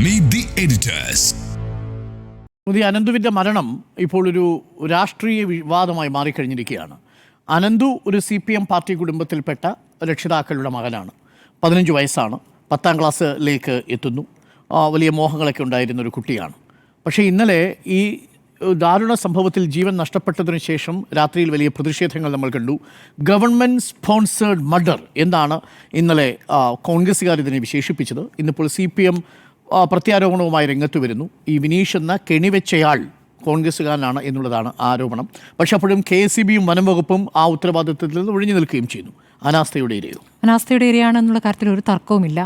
Meet the editors. അനന്തുവിൻ്റെ മരണം ഇപ്പോൾ ഒരു രാഷ്ട്രീയ വിവാദമായി മാറിക്കഴിഞ്ഞിരിക്കുകയാണ്. അനന്തു ഒരു CPM പാർട്ടി കുടുംബത്തിൽപ്പെട്ട രക്ഷിതാക്കളുടെ മകനാണ്. 15 വയസ്സാണ്. 10ാം ക്ലാസ്സിലേക്ക് എത്തുന്നു. വലിയ മോഹങ്ങളൊക്കെ ഉണ്ടായിരുന്ന ഒരു കുട്ടിയാണ്. പക്ഷേ ഇന്നലെ ഈ ദാരുണ സംഭവത്തിൽ ജീവൻ നഷ്ടപ്പെട്ടതിനു ശേഷം രാത്രിയിൽ വലിയ പ്രതിഷേധങ്ങൾ നമ്മൾ കണ്ടു. ഗവൺമെൻറ് സ്പോൺസേഡ് മർഡർ എന്നാണ് ഇന്നലെ കോൺഗ്രസ്സുകാർ ഇതിനെ വിശേഷിപ്പിച്ചത്. ഇന്നിപ്പോൾ CPM പ്രത്യാരോപണവുമായി രംഗത്ത് വരുന്നു. ഈ വിനീഷ് എന്ന കെണിവെച്ചയാൾ കോൺഗ്രസ്സുകാരനാണ് എന്നുള്ളതാണ് ആരോപണം. പക്ഷെ അപ്പോഴും KSEBയും വനം വകുപ്പും ആ ഉത്തരവാദിത്വത്തിൽ നിന്ന് ഒഴിഞ്ഞു നിൽക്കുകയും ചെയ്യുന്നു. അനാസ്ഥയുടെ ഇരയാണെന്നുള്ള കാര്യത്തിൽ ഒരു തർക്കവുമില്ല.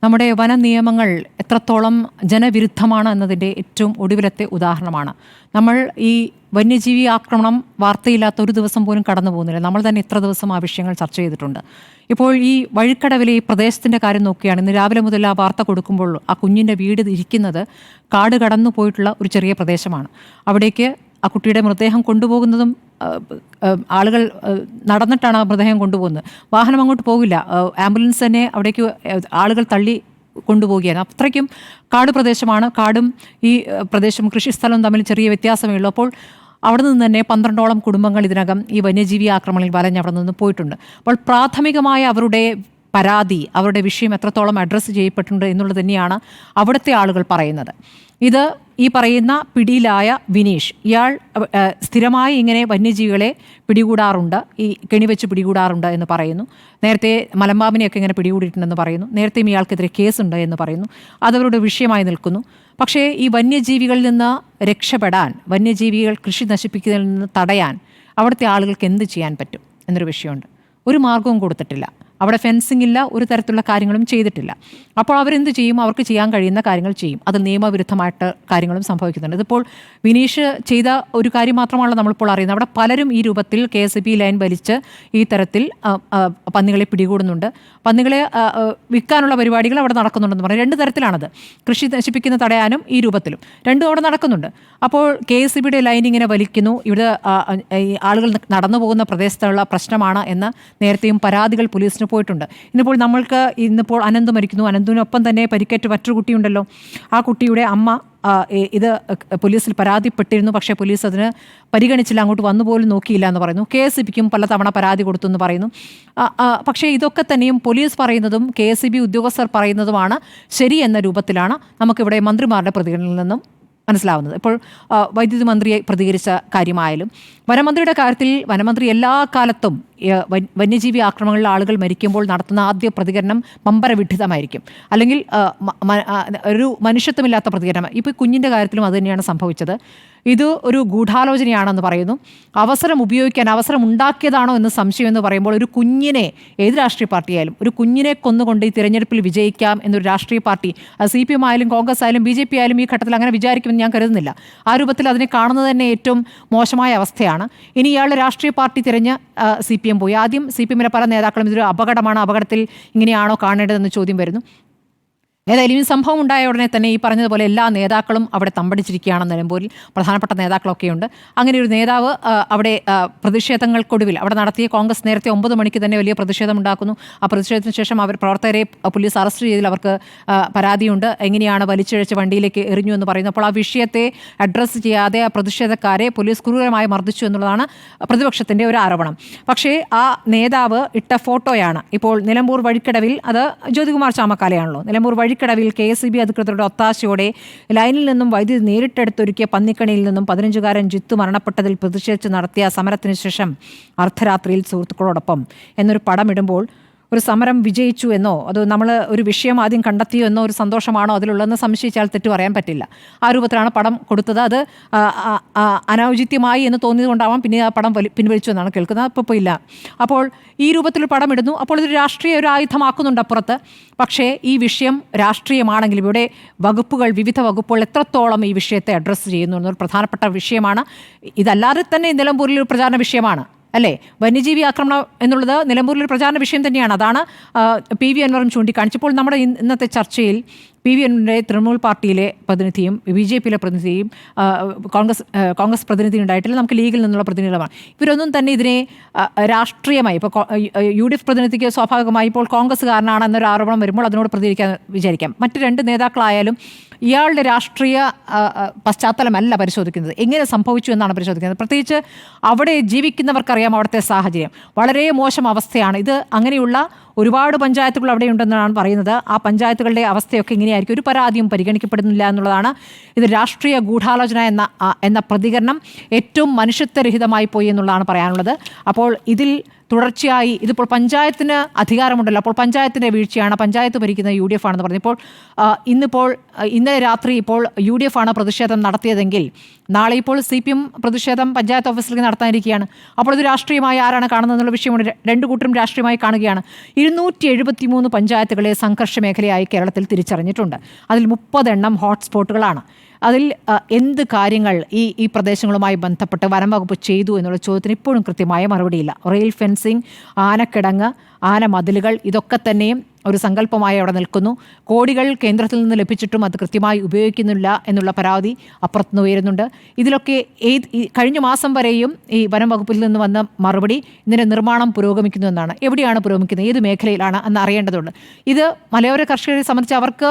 നമ്മുടെ വന നിയമങ്ങൾ എത്രത്തോളം ജനവിരുദ്ധമാണ് എന്നതിൻ്റെ ഏറ്റവും ഒടുവിലത്തെ ഉദാഹരണമാണ്. നമ്മൾ ഈ വന്യജീവി ആക്രമണം വാർത്തയില്ലാത്ത ഒരു ദിവസം പോലും കടന്നു പോകുന്നില്ല. നമ്മൾ തന്നെ ഇത്ര ദിവസം ആ വിഷയങ്ങൾ ചർച്ച ചെയ്തിട്ടുണ്ട്. ഇപ്പോൾ ഈ വഴിക്കടവിലെ ഈ പ്രദേശത്തിൻ്റെ കാര്യം നോക്കുകയാണ്. ഇന്ന് രാവിലെ മുതൽ ആ വാർത്ത കൊടുക്കുമ്പോൾ ആ കുഞ്ഞിൻ്റെ വീട് ഇരിക്കുന്നത് കാട് കടന്നു പോയിട്ടുള്ള ഒരു ചെറിയ പ്രദേശമാണ്. അവിടേക്ക് ആ കുട്ടിയുടെ മൃതദേഹം കൊണ്ടുപോകുന്നതും ആളുകൾ നടന്നിട്ടാണ് ആ മൃതദേഹം കൊണ്ടുപോകുന്നത്. വാഹനം അങ്ങോട്ട് പോകില്ല. ആംബുലൻസ് തന്നെ അവിടേക്ക് ആളുകൾ തള്ളി കൊണ്ടുപോവുകയാണ്. അത്രയ്ക്കും കാട് പ്രദേശമാണ്. കാടും ഈ പ്രദേശം കൃഷിസ്ഥലവും തമ്മിൽ ചെറിയ വ്യത്യാസമേ ഉള്ളൂ. അപ്പോൾ അവിടെ നിന്ന് തന്നെ 12ഓളം കുടുംബങ്ങൾ ഇതിനകം ഈ വന്യജീവി ആക്രമണങ്ങളിൽ വലഞ്ഞ് അവിടെ നിന്ന് പോയിട്ടുണ്ട്. അപ്പോൾ പ്രാഥമികമായ അവരുടെ പരാതി, അവരുടെ വിഷയം എത്രത്തോളം അഡ്രസ്സ് ചെയ്യപ്പെട്ടിട്ടുണ്ട് എന്നുള്ളത് തന്നെയാണ് അവിടുത്തെ ആളുകൾ പറയുന്നത്. ഇത് ഈ പറയുന്ന പിടിയിലായ വിനീഷ്, ഇയാൾ സ്ഥിരമായി ഇങ്ങനെ വന്യജീവികളെ പിടികൂടാറുണ്ട്, ഈ കെണിവെച്ച് പിടികൂടാറുണ്ട് എന്ന് പറയുന്നു. നേരത്തെ മലമ്പാമ്പിനെയൊക്കെ ഇങ്ങനെ പിടികൂടിയിട്ടുണ്ടെന്ന് പറയുന്നു. നേരത്തെയും ഇയാൾക്കെതിരെ കേസുണ്ട് എന്ന് പറയുന്നു. അതവരുടെ വിഷയമായി നിൽക്കുന്നു. പക്ഷേ ഈ വന്യജീവികളിൽ നിന്ന് രക്ഷപ്പെടാൻ, വന്യജീവികൾ കൃഷി നശിപ്പിക്കുന്നതിൽ നിന്ന് തടയാൻ അവിടുത്തെ ആളുകൾക്ക് എന്ത് ചെയ്യാൻ പറ്റും എന്നൊരു വിഷയമുണ്ട്. ഒരു മാർഗവും കൊടുത്തിട്ടില്ല. അവിടെ ഫെൻസിംഗ് ഇല്ല, ഒരു തരത്തിലുള്ള കാര്യങ്ങളും ചെയ്തിട്ടില്ല. അപ്പോൾ അവരെന്ത് ചെയ്യും? അവർക്ക് ചെയ്യാൻ കഴിയുന്ന കാര്യങ്ങൾ ചെയ്യും. അത് നിയമവിരുദ്ധമായിട്ട് കാര്യങ്ങളും സംഭവിക്കുന്നുണ്ട്. ഇതിപ്പോൾ വിനീഷ് ചെയ്ത ഒരു കാര്യം മാത്രമാണല്ലോ നമ്മളിപ്പോൾ അറിയുന്നത്. അവിടെ പലരും ഈ രൂപത്തിൽ KSEB ലൈൻ വലിച്ച് ഈ തരത്തിൽ പന്നികളെ പിടികൂടുന്നുണ്ട്. പന്നികളെ വിൽക്കാനുള്ള പരിപാടികൾ അവിടെ നടക്കുന്നുണ്ടെന്ന് പറയും. 2 തരത്തിലാണത്. കൃഷി നശിപ്പിക്കുന്ന തടയാനും ഈ രൂപത്തിലും രണ്ടും അവിടെ നടക്കുന്നുണ്ട്. അപ്പോൾ KSEBയുടെ ലൈൻ ഇങ്ങനെ വലിക്കുന്നു. ഇവിടെ ആളുകൾ നടന്നു പോകുന്ന പ്രദേശത്തുള്ള പ്രശ്നമാണ് എന്ന് നേരത്തെയും പരാതികൾ പോലീസിന് പോയിട്ടുണ്ട്. ഇന്നിപ്പോൾ അനന്ത് മരിക്കുന്നു. അനന്തിനൊപ്പം തന്നെ പരിക്കേറ്റ മറ്റൊരു കുട്ടിയുണ്ടല്ലോ. ആ കുട്ടിയുടെ അമ്മ ഇത് പോലീസിൽ പരാതിപ്പെട്ടിരുന്നു. പക്ഷേ പോലീസ് അതിന് പരിഗണിച്ചില്ല, അങ്ങോട്ട് വന്നുപോലും നോക്കിയില്ല എന്ന് പറയുന്നു. KSEBയ്ക്കും പലതവണ പരാതി കൊടുത്തു എന്ന് പറയുന്നു. പക്ഷേ ഇതൊക്കെ തന്നെയും പോലീസ് പറയുന്നതും KSEB ഉദ്യോഗസ്ഥർ പറയുന്നതുമാണ് ശരി എന്ന രൂപത്തിലാണ് നമുക്കിവിടെ മന്ത്രിമാരുടെ പ്രതികരണത്തിൽ നിന്നും മനസ്സിലാവുന്നത്. ഇപ്പോൾ വൈദ്യുതി മന്ത്രിയെ പ്രതികരിച്ച കാര്യമായാലും വനമന്ത്രിയുടെ കാര്യത്തിൽ വനമന്ത്രി എല്ലാ കാലത്തും വന്യജീവി ആക്രമണങ്ങളിൽ ആളുകൾ മരിക്കുമ്പോൾ നടത്തുന്ന ആദ്യ പ്രതികരണം മമ്പരവിഡിതമായിരിക്കും, അല്ലെങ്കിൽ ഒരു മനുഷ്യത്വമില്ലാത്ത പ്രതികരണം. ഇപ്പോൾ കുഞ്ഞിൻ്റെ കാര്യത്തിലും അതുതന്നെയാണ് സംഭവിച്ചത്. ഇത് ഒരു ഗൂഢാലോചനയാണെന്ന് പറയുന്നു. അവസരം ഉണ്ടാക്കിയതാണോ എന്ന് സംശയം എന്ന് പറയുമ്പോൾ ഒരു കുഞ്ഞിനെ, ഏത് രാഷ്ട്രീയ പാർട്ടിയായാലും ഒരു കുഞ്ഞിനെ കൊന്നുകൊണ്ട് ഈ തിരഞ്ഞെടുപ്പിൽ വിജയിക്കാം എന്നൊരു രാഷ്ട്രീയ പാർട്ടി, CPM ആയാലും കോൺഗ്രസ് ആയാലും BJP ആയാലും ഈ ഘട്ടത്തിൽ അങ്ങനെ വിചാരിക്കുമെന്ന് ഞാൻ കരുതുന്നില്ല. ആ രൂപത്തിൽ അതിനെ കാണുന്നത് തന്നെ ഏറ്റവും മോശമായ അവസ്ഥയാണ്. ഇനി ഇയാളുടെ രാഷ്ട്രീയ പാർട്ടി തിരഞ്ഞ് CPM പോയി. ആദ്യം CPMലെ പല നേതാക്കളും ഇതൊരു അപകടമാണ്, അപകടത്തിൽ ഇങ്ങനെയാണോ കാണേണ്ടതെന്ന് ചോദ്യം വരുന്നു. ഏതായാലും ഈ സംഭവം ഉണ്ടായ ഉടനെ തന്നെ ഈ പറഞ്ഞതുപോലെ എല്ലാ നേതാക്കളും അവിടെ തമ്പടിച്ചിരിക്കുകയാണ്. നിലമ്പൂരിൽ പ്രധാനപ്പെട്ട നേതാക്കളൊക്കെയുണ്ട്. അങ്ങനെ ഒരു നേതാവ് അവിടെ പ്രതിഷേധങ്ങൾക്കൊടുവിൽ അവിടെ നടത്തിയ കോൺഗ്രസ് നേരത്തെ 9 മണിക്ക് തന്നെ വലിയ പ്രതിഷേധം ഉണ്ടാക്കുന്നു. ആ പ്രതിഷേധത്തിന് ശേഷം പ്രവർത്തകരെ പോലീസ് അറസ്റ്റ് ചെയ്തതിൽ അവർക്ക് പരാതിയുണ്ട്. എങ്ങനെയാണ് വലിച്ചിഴച്ച് വണ്ടിയിലേക്ക് എറിഞ്ഞു എന്ന് പറയുന്നു. അപ്പോൾ ആ വിഷയത്തെ അഡ്രസ്സ് ചെയ്യാതെ ആ പ്രതിഷേധക്കാരെ പോലീസ് ക്രൂരമായി മർദ്ദിച്ചു എന്നുള്ളതാണ് പ്രതിപക്ഷത്തിൻ്റെ ഒരു ആരോപണം. പക്ഷേ ആ നേതാവ് ഇട്ട ഫോട്ടോയാണ് ഇപ്പോൾ നിലമ്പൂർ വഴിക്കടവിൽ, അത് ജ്യോതികുമാർ ചാമക്കാലയാണല്ലോ, നിലമ്പൂർ വഴിക്കടവിൽ KSEB അധികൃതരുടെ ഒത്താശയോടെ ലൈനിൽ നിന്നും വൈദ്യുതി നേരിട്ടെടുത്തൊരുക്കിയ പന്നിക്കണിയിൽ നിന്നും 15കാരൻ ജിത്തു മരണപ്പെട്ടതിൽ പ്രതിഷേധിച്ച് നടത്തിയ സമരത്തിന് ശേഷം അർദ്ധരാത്രിയിൽ സുഹൃത്തുക്കളോടൊപ്പം എന്നൊരു പടമിടുമ്പോൾ ഒരു സമരം വിജയിച്ചു എന്നോ അത് നമ്മൾ ഒരു വിഷയം ആദ്യം കണ്ടെത്തിയോ എന്നോ ഒരു സന്തോഷമാണോ അതിലുള്ളതെന്ന് സംശയിച്ചാൽ തെറ്റു പറയാൻ പറ്റില്ല. ആ രൂപത്തിലാണ് പടം കൊടുത്തത്. അത് അനൗചിത്യമായി എന്ന് തോന്നിയത് കൊണ്ടാവാം പിന്നെ ആ പടം പിൻവലിച്ചു എന്നാണ് കേൾക്കുന്നത്. അപ്പോൾ ഇല്ല. അപ്പോൾ ഈ രൂപത്തിൽ പടം ഇടുന്നു. അപ്പോൾ ഇതൊരു രാഷ്ട്രീയ ഒരു ആയുധമാക്കുന്നുണ്ട് അപ്പുറത്ത്. പക്ഷേ ഈ വിഷയം രാഷ്ട്രീയമാണെങ്കിലും ഇവിടെ വിവിധ വകുപ്പുകൾ എത്രത്തോളം ഈ വിഷയത്തെ അഡ്രസ്സ് ചെയ്യുന്നു എന്നൊരു പ്രധാനപ്പെട്ട വിഷയമാണ്. ഇതല്ലാതെ തന്നെ നിലമ്പൂരിൽ ഒരു പ്രചാരണ വിഷയമാണ് അല്ലേ വന്യജീവി ആക്രമണം എന്നുള്ളത്. നിലമ്പൂരിൽ ഒരു പ്രചാരണ വിഷയം തന്നെയാണ്. അതാണ് PV അൻവറും ചൂണ്ടിക്കാണിച്ചപ്പോൾ നമ്മുടെ ഇന്നത്തെ ചർച്ചയിൽ PVNന്റെ തൃണമൂൽ പാർട്ടിയിലെ പ്രതിനിധിയും BJPയിലെ പ്രതിനിധിയും കോൺഗ്രസ് പ്രതിനിധി ഉണ്ടായിട്ടില്ല. നമുക്ക് ലീഗിൽ നിന്നുള്ള പ്രതിനിധികളുമാണ്. ഇവരൊന്നും തന്നെ ഇതിനെ രാഷ്ട്രീയമായി, ഇപ്പോൾ UDF പ്രതിനിധിക്ക് സ്വാഭാവികമായി ഇപ്പോൾ കോൺഗ്രസ്സുകാരനാണ് എന്നൊരു ആരോപണം വരുമ്പോൾ അതിനോട് പ്രതികരിക്കാൻ വിചാരിക്കാം. മറ്റ് രണ്ട് നേതാക്കളായാലും ഇയാളുടെ രാഷ്ട്രീയ പശ്ചാത്തലമല്ല പരിശോധിക്കുന്നത്, എങ്ങനെ സംഭവിച്ചു എന്നാണ് പരിശോധിക്കുന്നത്. പ്രത്യേകിച്ച് അവിടെ ജീവിക്കുന്നവർക്കറിയാം അവിടുത്തെ സാഹചര്യം വളരെ മോശം അവസ്ഥയാണ്. ഇത് അങ്ങനെയുള്ള ഒരുപാട് പഞ്ചായത്തുകൾ അവിടെ ഉണ്ടെന്നാണ് പറയുന്നത്. ആ പഞ്ചായത്തുകളുടെ അവസ്ഥയൊക്കെ ഇങ്ങനെയായിരിക്കും. ഒരു പരാതിയും പരിഗണിക്കപ്പെടുന്നില്ല എന്നുള്ളതാണ്. ഇത് രാഷ്ട്രീയ ഗൂഢാലോചന എന്ന പ്രതികരണം ഏറ്റവും മനുഷ്യത്വരഹിതമായി പോയി എന്നുള്ളതാണ് പറയാനുള്ളത്. അപ്പോൾ ഇതിൽ തുടർച്ചയായി ഇതിപ്പോൾ പഞ്ചായത്തിന് അധികാരമുണ്ടല്ലോ, അപ്പോൾ പഞ്ചായത്തിൻ്റെ വീഴ്ചയാണ്, പഞ്ചായത്ത് ഭരിക്കുന്ന UDF ആണെന്ന് പറഞ്ഞു. ഇപ്പോൾ ഇന്നലെ രാത്രി ഇപ്പോൾ UDF ആണ് പ്രതിഷേധം നടത്തിയതെങ്കിൽ നാളെ ഇപ്പോൾ CPM പ്രതിഷേധം പഞ്ചായത്ത് ഓഫീസിലേക്ക് നടത്താനിരിക്കുകയാണ്. അപ്പോൾ ഇത് രാഷ്ട്രീയമായി ആരാണ് കാണുന്നത് എന്നുള്ള വിഷയമുണ്ട്. രണ്ടു കൂട്ടരും രാഷ്ട്രീയമായി കാണുകയാണ്. 273 പഞ്ചായത്തുകളെ സംഘർഷ മേഖലയായി കേരളത്തിൽ തിരിച്ചറിഞ്ഞിട്ടുണ്ട്. അതിൽ 30 എണ്ണം ഹോട്ട്സ്പോട്ടുകളാണ്. അതിൽ എന്ത് കാര്യങ്ങൾ ഈ പ്രദേശങ്ങളുമായി ബന്ധപ്പെട്ട് വനം വകുപ്പ് ചെയ്തു എന്നുള്ള ചോദ്യത്തിന് ഇപ്പോഴും കൃത്യമായ മറുപടിയില്ല. റെയിൽ ഫെൻസിങ്, ആനക്കിടങ്ങ്, ആന മതിലുകൾ, ഇതൊക്കെ തന്നെയും ഒരു സങ്കല്പമായി അവിടെ നിൽക്കുന്നു. കോടികൾ കേന്ദ്രത്തിൽ നിന്ന് ലഭിച്ചിട്ടും അത് കൃത്യമായി ഉപയോഗിക്കുന്നില്ല എന്നുള്ള പരാതി അപ്പുറത്തുനിന്ന് ഉയരുന്നുണ്ട്. ഇതിലൊക്കെ കഴിഞ്ഞ മാസം വരെയും ഈ വനം വകുപ്പിൽ നിന്ന് വന്ന മറുപടി ഇതിൻ്റെ നിർമ്മാണം പുരോഗമിക്കുന്നു എന്നാണ്. എവിടെയാണ് പുരോഗമിക്കുന്നത്, ഏത് മേഖലയിലാണ് എന്ന് അറിയേണ്ടതുണ്ട്. ഇത് മലയോര കർഷകരെ സംബന്ധിച്ച് അവർക്ക്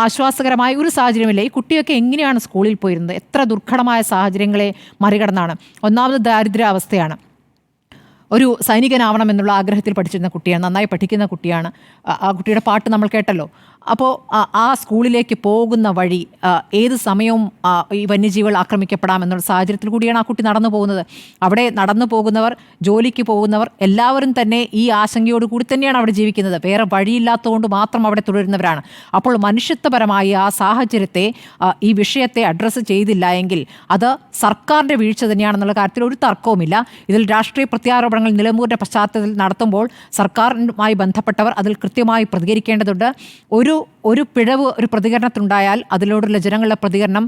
ആശ്വാസകരമായ ഒരു സാഹചര്യമില്ല. ഈ കുട്ടിയൊക്കെ എങ്ങനെയാണ് സ്കൂളിൽ പോയിരുന്നത്, എത്ര ദുർഘടമായ സാഹചര്യങ്ങളെ മറികടന്നാണ്. ഒന്നാമത് ദാരിദ്ര്യാവസ്ഥയാണ്. ഒരു സൈനികനാവണം എന്നുള്ള ആഗ്രഹത്തിൽ പഠിച്ചിരുന്ന കുട്ടിയാണ്, നന്നായി പഠിക്കുന്ന കുട്ടിയാണ്. ആ കുട്ടിയുടെ പാട്ട് നമ്മൾ കേട്ടല്ലോ. അപ്പോൾ ആ സ്കൂളിലേക്ക് പോകുന്ന വഴി ഏത് സമയവും ഈ വന്യജീവികൾ ആക്രമിക്കപ്പെടാമെന്നുള്ള സാഹചര്യത്തിൽ കൂടിയാണ് ആ കുട്ടി നടന്നു പോകുന്നത്. അവിടെ നടന്നു പോകുന്നവർ, ജോലിക്ക് പോകുന്നവർ എല്ലാവരും തന്നെ ഈ ആശങ്കയോട് കൂടി തന്നെയാണ് അവിടെ ജീവിക്കുന്നത്. വേറെ വഴിയില്ലാത്തതുകൊണ്ട് മാത്രം അവിടെ തുടരുന്നവരാണ്. അപ്പോൾ മനുഷ്യത്വപരമായി ആ സാഹചര്യത്തെ, ഈ വിഷയത്തെ അഡ്രസ്സ് ചെയ്തില്ല എങ്കിൽ അത് സർക്കാരിൻ്റെ വീഴ്ച തന്നെയാണെന്നുള്ള കാര്യത്തിൽ ഒരു തർക്കവുമില്ല. ഇതിൽ രാഷ്ട്രീയ പ്രത്യാരോപണങ്ങൾ നിലമ്പൂരിൻ്റെ പശ്ചാത്തലത്തിൽ നടത്തുമ്പോൾ സർക്കാരുമായി ബന്ധപ്പെട്ടവർ അതിൽ കൃത്യമായി പ്രതികരിക്കേണ്ടതുണ്ട്. ഒരു പിഴവ് ഒരു പ്രതികരണത്തിനുണ്ടായാൽ അതിലോടുള്ള ജനങ്ങളുടെ പ്രതികരണം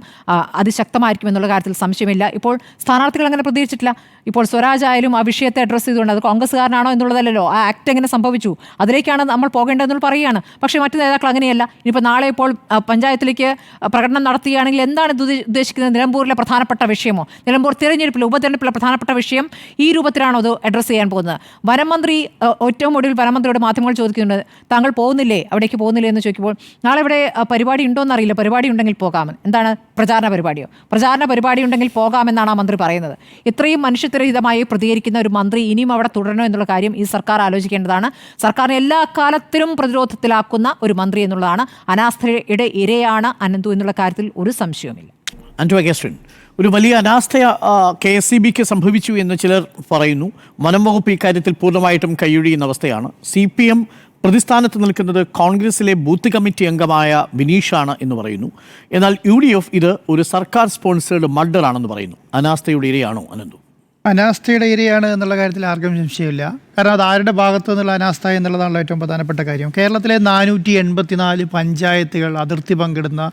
അതിശക്തമായിരിക്കും എന്നുള്ള കാര്യത്തിൽ സംശയമില്ല. ഇപ്പോൾ സ്ഥാനാർത്ഥികൾ അങ്ങനെ പ്രതികരിച്ചിട്ടില്ല. ഇപ്പോൾ സ്വരാജ് ആയാലും ആ വിഷയത്തെ അഡ്രസ്സ് ചെയ്തുകൊണ്ട് അത് കോൺഗ്രസ്സുകാരനാണോ എന്നുള്ളതല്ലല്ലോ, ആ ആക്ട് എങ്ങനെ സംഭവിച്ചു അതിലേക്കാണ് നമ്മൾ പോകേണ്ടതെന്നുള്ള പറയുകയാണ്. പക്ഷേ മറ്റു നേതാക്കൾ അങ്ങനെയല്ല. ഇനിയിപ്പോൾ നാളെ ഇപ്പോൾ പഞ്ചായത്തിലേക്ക് പ്രകടനം നടത്തുകയാണെങ്കിൽ എന്താണ് ഉദ്ദേശിക്കുന്നത്? നിലമ്പൂരിലെ പ്രധാനപ്പെട്ട വിഷയമോ, നിലമ്പൂർ ഉപതെരഞ്ഞെടുപ്പിലെ പ്രധാനപ്പെട്ട വിഷയം ഈ രൂപത്തിലാണോ അത് അഡ്രസ്സ് ചെയ്യാൻ പോകുന്നത്? വനം മന്ത്രി ഏറ്റവും ഒടുവിൽ വനമന്ത്രിയോട് മാധ്യമങ്ങൾ ചോദിക്കുന്നുണ്ട്, താങ്കൾ പോകുന്നില്ലേ, അവിടേക്ക് പോകുന്നില്ലേ എന്ന് ചോദിക്കുമ്പോൾ നാളെ ഇവിടെ പരിപാടി ഉണ്ടോയെന്ന് അറിയില്ല, പരിപാടി ഉണ്ടെങ്കിൽ പോകാമെന്ന്. എന്താണ് പ്രചാരണ പരിപാടിയോ? പ്രചാരണ പരിപാടി ഉണ്ടെങ്കിൽ പോകാമെന്നാണ് ആ മന്ത്രി പറയുന്നത്. ഇത്രയും മനുഷ്യത്വരഹിതമായി പ്രതികരിക്കുന്ന ഒരു മന്ത്രി ഇനിയും അവിടെ തുടരണോ എന്നുള്ള കാര്യം ഈ സർക്കാർ ആലോചിക്കേണ്ടതാണ്. സർക്കാരിനെ എല്ലാ കാലത്തിലും പ്രതിരോധത്തിലാക്കുന്ന ഒരു മന്ത്രി എന്നുള്ളതാണ്. അനാസ്ഥയുടെ ഇരയാണ് അനന്തു എന്നുള്ള കാര്യത്തിൽ ഒരു സംശയവുമില്ല. ആന്റോ അഗസ്റ്റിൻ, ഒരു വലിയ അനാസ്ഥ KSEBക്ക് സംഭവിച്ചു എന്ന് ചിലർ പറയുന്നു. വനം വകുപ്പ് ഇക്കാര്യത്തിൽ പൂർണ്ണമായിട്ടും കൈയൊഴിയുന്ന അവസ്ഥയാണ്. CPM പ്രതിസ്ഥാനത്ത് നിൽക്കുന്നത് കോൺഗ്രസിലെ ബൂത്ത് കമ്മിറ്റി അംഗമായ ബിനീഷാണ് എന്ന് പറയുന്നു. എന്നാൽ UDF ഇത് ഒരു സർക്കാർ സ്പോൺസേഡ് മർഡർ ആണെന്ന് പറയുന്നു. അനാസ്ഥയുടെ ഇരയാണോ അനന്തു? അനാസ്ഥയുടെ ഇരയാണ് എന്നുള്ള കാര്യത്തിൽ ആർക്കും സംശയമില്ല. കാരണം അത് ആരുടെ ഭാഗത്തു നിന്നുള്ള അനാസ്ഥ എന്നുള്ളതാണല്ലോ ഏറ്റവും പ്രധാനപ്പെട്ട കാര്യം. കേരളത്തിലെ 484 പഞ്ചായത്തുകൾ അതിർത്തി പങ്കിടുന്ന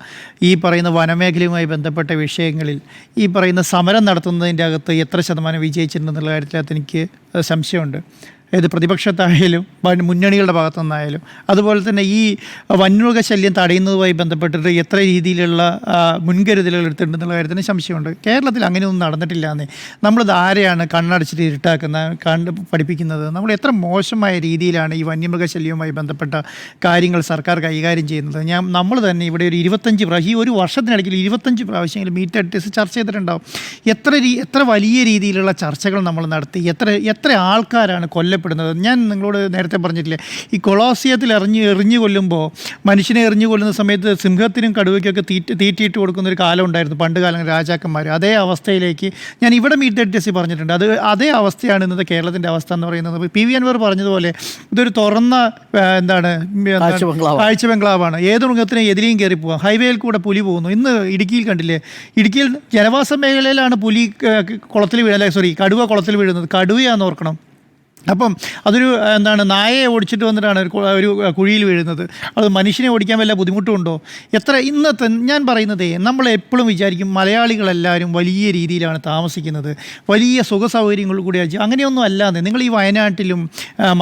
ഈ പറയുന്ന വനമേഖലയുമായി ബന്ധപ്പെട്ട വിഷയങ്ങളിൽ ഈ പറയുന്ന സമരം നടത്തുന്നതിൻ്റെ അകത്ത് എത്ര ശതമാനം വിജയിച്ചിട്ടുണ്ടെന്നുള്ള കാര്യത്തിനകത്ത് എനിക്ക് സംശയമുണ്ട്. ഏത് പ്രതിപക്ഷത്തായാലും മുന്നണികളുടെ ഭാഗത്തു നിന്നായാലും. അതുപോലെ തന്നെ ഈ വന്യമൃഗശല്യം തടയുന്നതുമായി ബന്ധപ്പെട്ടിട്ട് എത്ര രീതിയിലുള്ള മുൻകരുതലുകൾ എടുത്തിട്ടുണ്ടെന്നുള്ള കാര്യത്തിന് സംശയമുണ്ട്. കേരളത്തിൽ അങ്ങനെയൊന്നും നടന്നിട്ടില്ല എന്നേ. നമ്മളിത് ആരെയാണ് കണ്ണടച്ചിട്ട് പഠിപ്പിക്കുന്നത്? നമ്മൾ എത്ര മോശമായ രീതിയിലാണ് ഈ വന്യമൃഗശല്യവുമായി ബന്ധപ്പെട്ട കാര്യങ്ങൾ സർക്കാർ കൈകാര്യം ചെയ്യുന്നത്. നമ്മൾ തന്നെ ഇവിടെ ഒരു 25 പ്രാവശ്യം, ഈ ഒരു വർഷത്തിനിടയ്ക്ക് 25 പ്രാവശ്യമെങ്കിലും മീറ്റ് അഡ്രസ് ചർച്ച ചെയ്തിട്ടുണ്ടാവും. എത്ര വലിയ രീതിയിലുള്ള ചർച്ചകൾ നമ്മൾ നടത്തി, എത്ര ആൾക്കാരാണ് കൊല്ലപ്പെടുന്നത്. ഞാൻ നിങ്ങളോട് നേരത്തെ പറഞ്ഞിട്ടില്ലേ, ഈ കൊളോസിയത്തിൽ എറിഞ്ഞു കൊല്ലുമ്പോൾ, മനുഷ്യനെ എറിഞ്ഞു കൊല്ലുന്ന സമയത്ത് സിംഹത്തിനും കടുവയ്ക്കൊക്കെ തീറ്റിയിട്ട് കൊടുക്കുന്ന ഒരു കാലം ഉണ്ടായിരുന്നു പണ്ട് കാലം രാജാക്കന്മാർ. അതേ അവസ്ഥയിലേക്ക് ഞാൻ ഇവിടെ മീറ്റ് അഡ്രസ്സിൽ പറഞ്ഞിട്ടുണ്ട്. അതേ അവസ്ഥയാണ് ഇന്നത്തെ കേരളത്തിൻ്റെ അവസ്ഥ എന്ന് പറയുന്നത്. PV അൻവർ പറഞ്ഞതുപോലെ ഇതൊരു തുറന്ന കാഴ്ച ബംഗ്ലാവാണ്. ഏത് മൃഗത്തിനെ എതിരെയും കയറി പോവാം. ഹൈവേയിൽ കൂടെ പുലി പോകുന്നു. ഇന്ന് ഇടുക്കിയിൽ കണ്ടില്ലേ, ഇടുക്കിയിൽ ജനവാസ മേഖലയിലാണ് കടുവ കുളത്തിൽ വീഴുന്നത്. കടുവയാണെന്ന് ഓർക്കണം. അപ്പം അതൊരു എന്താണ് നായയെ ഓടിച്ചിട്ട് വന്നിട്ടാണ് ഒരു കുഴിയിൽ വീഴുന്നത്. അത് മനുഷ്യനെ ഓടിക്കാൻ വല്ല ബുദ്ധിമുട്ടുണ്ടോ? ഇന്നത്തെ ഞാൻ പറയുന്നതേ, നമ്മൾ എപ്പോഴും വിചാരിക്കും മലയാളികളെല്ലാവരും വലിയ രീതിയിലാണ് താമസിക്കുന്നത്, വലിയ സുഖ സൗകര്യങ്ങൾ കൂടിയാണ്. അങ്ങനെയൊന്നും അല്ലാതെ നിങ്ങൾ ഈ വയനാട്ടിലും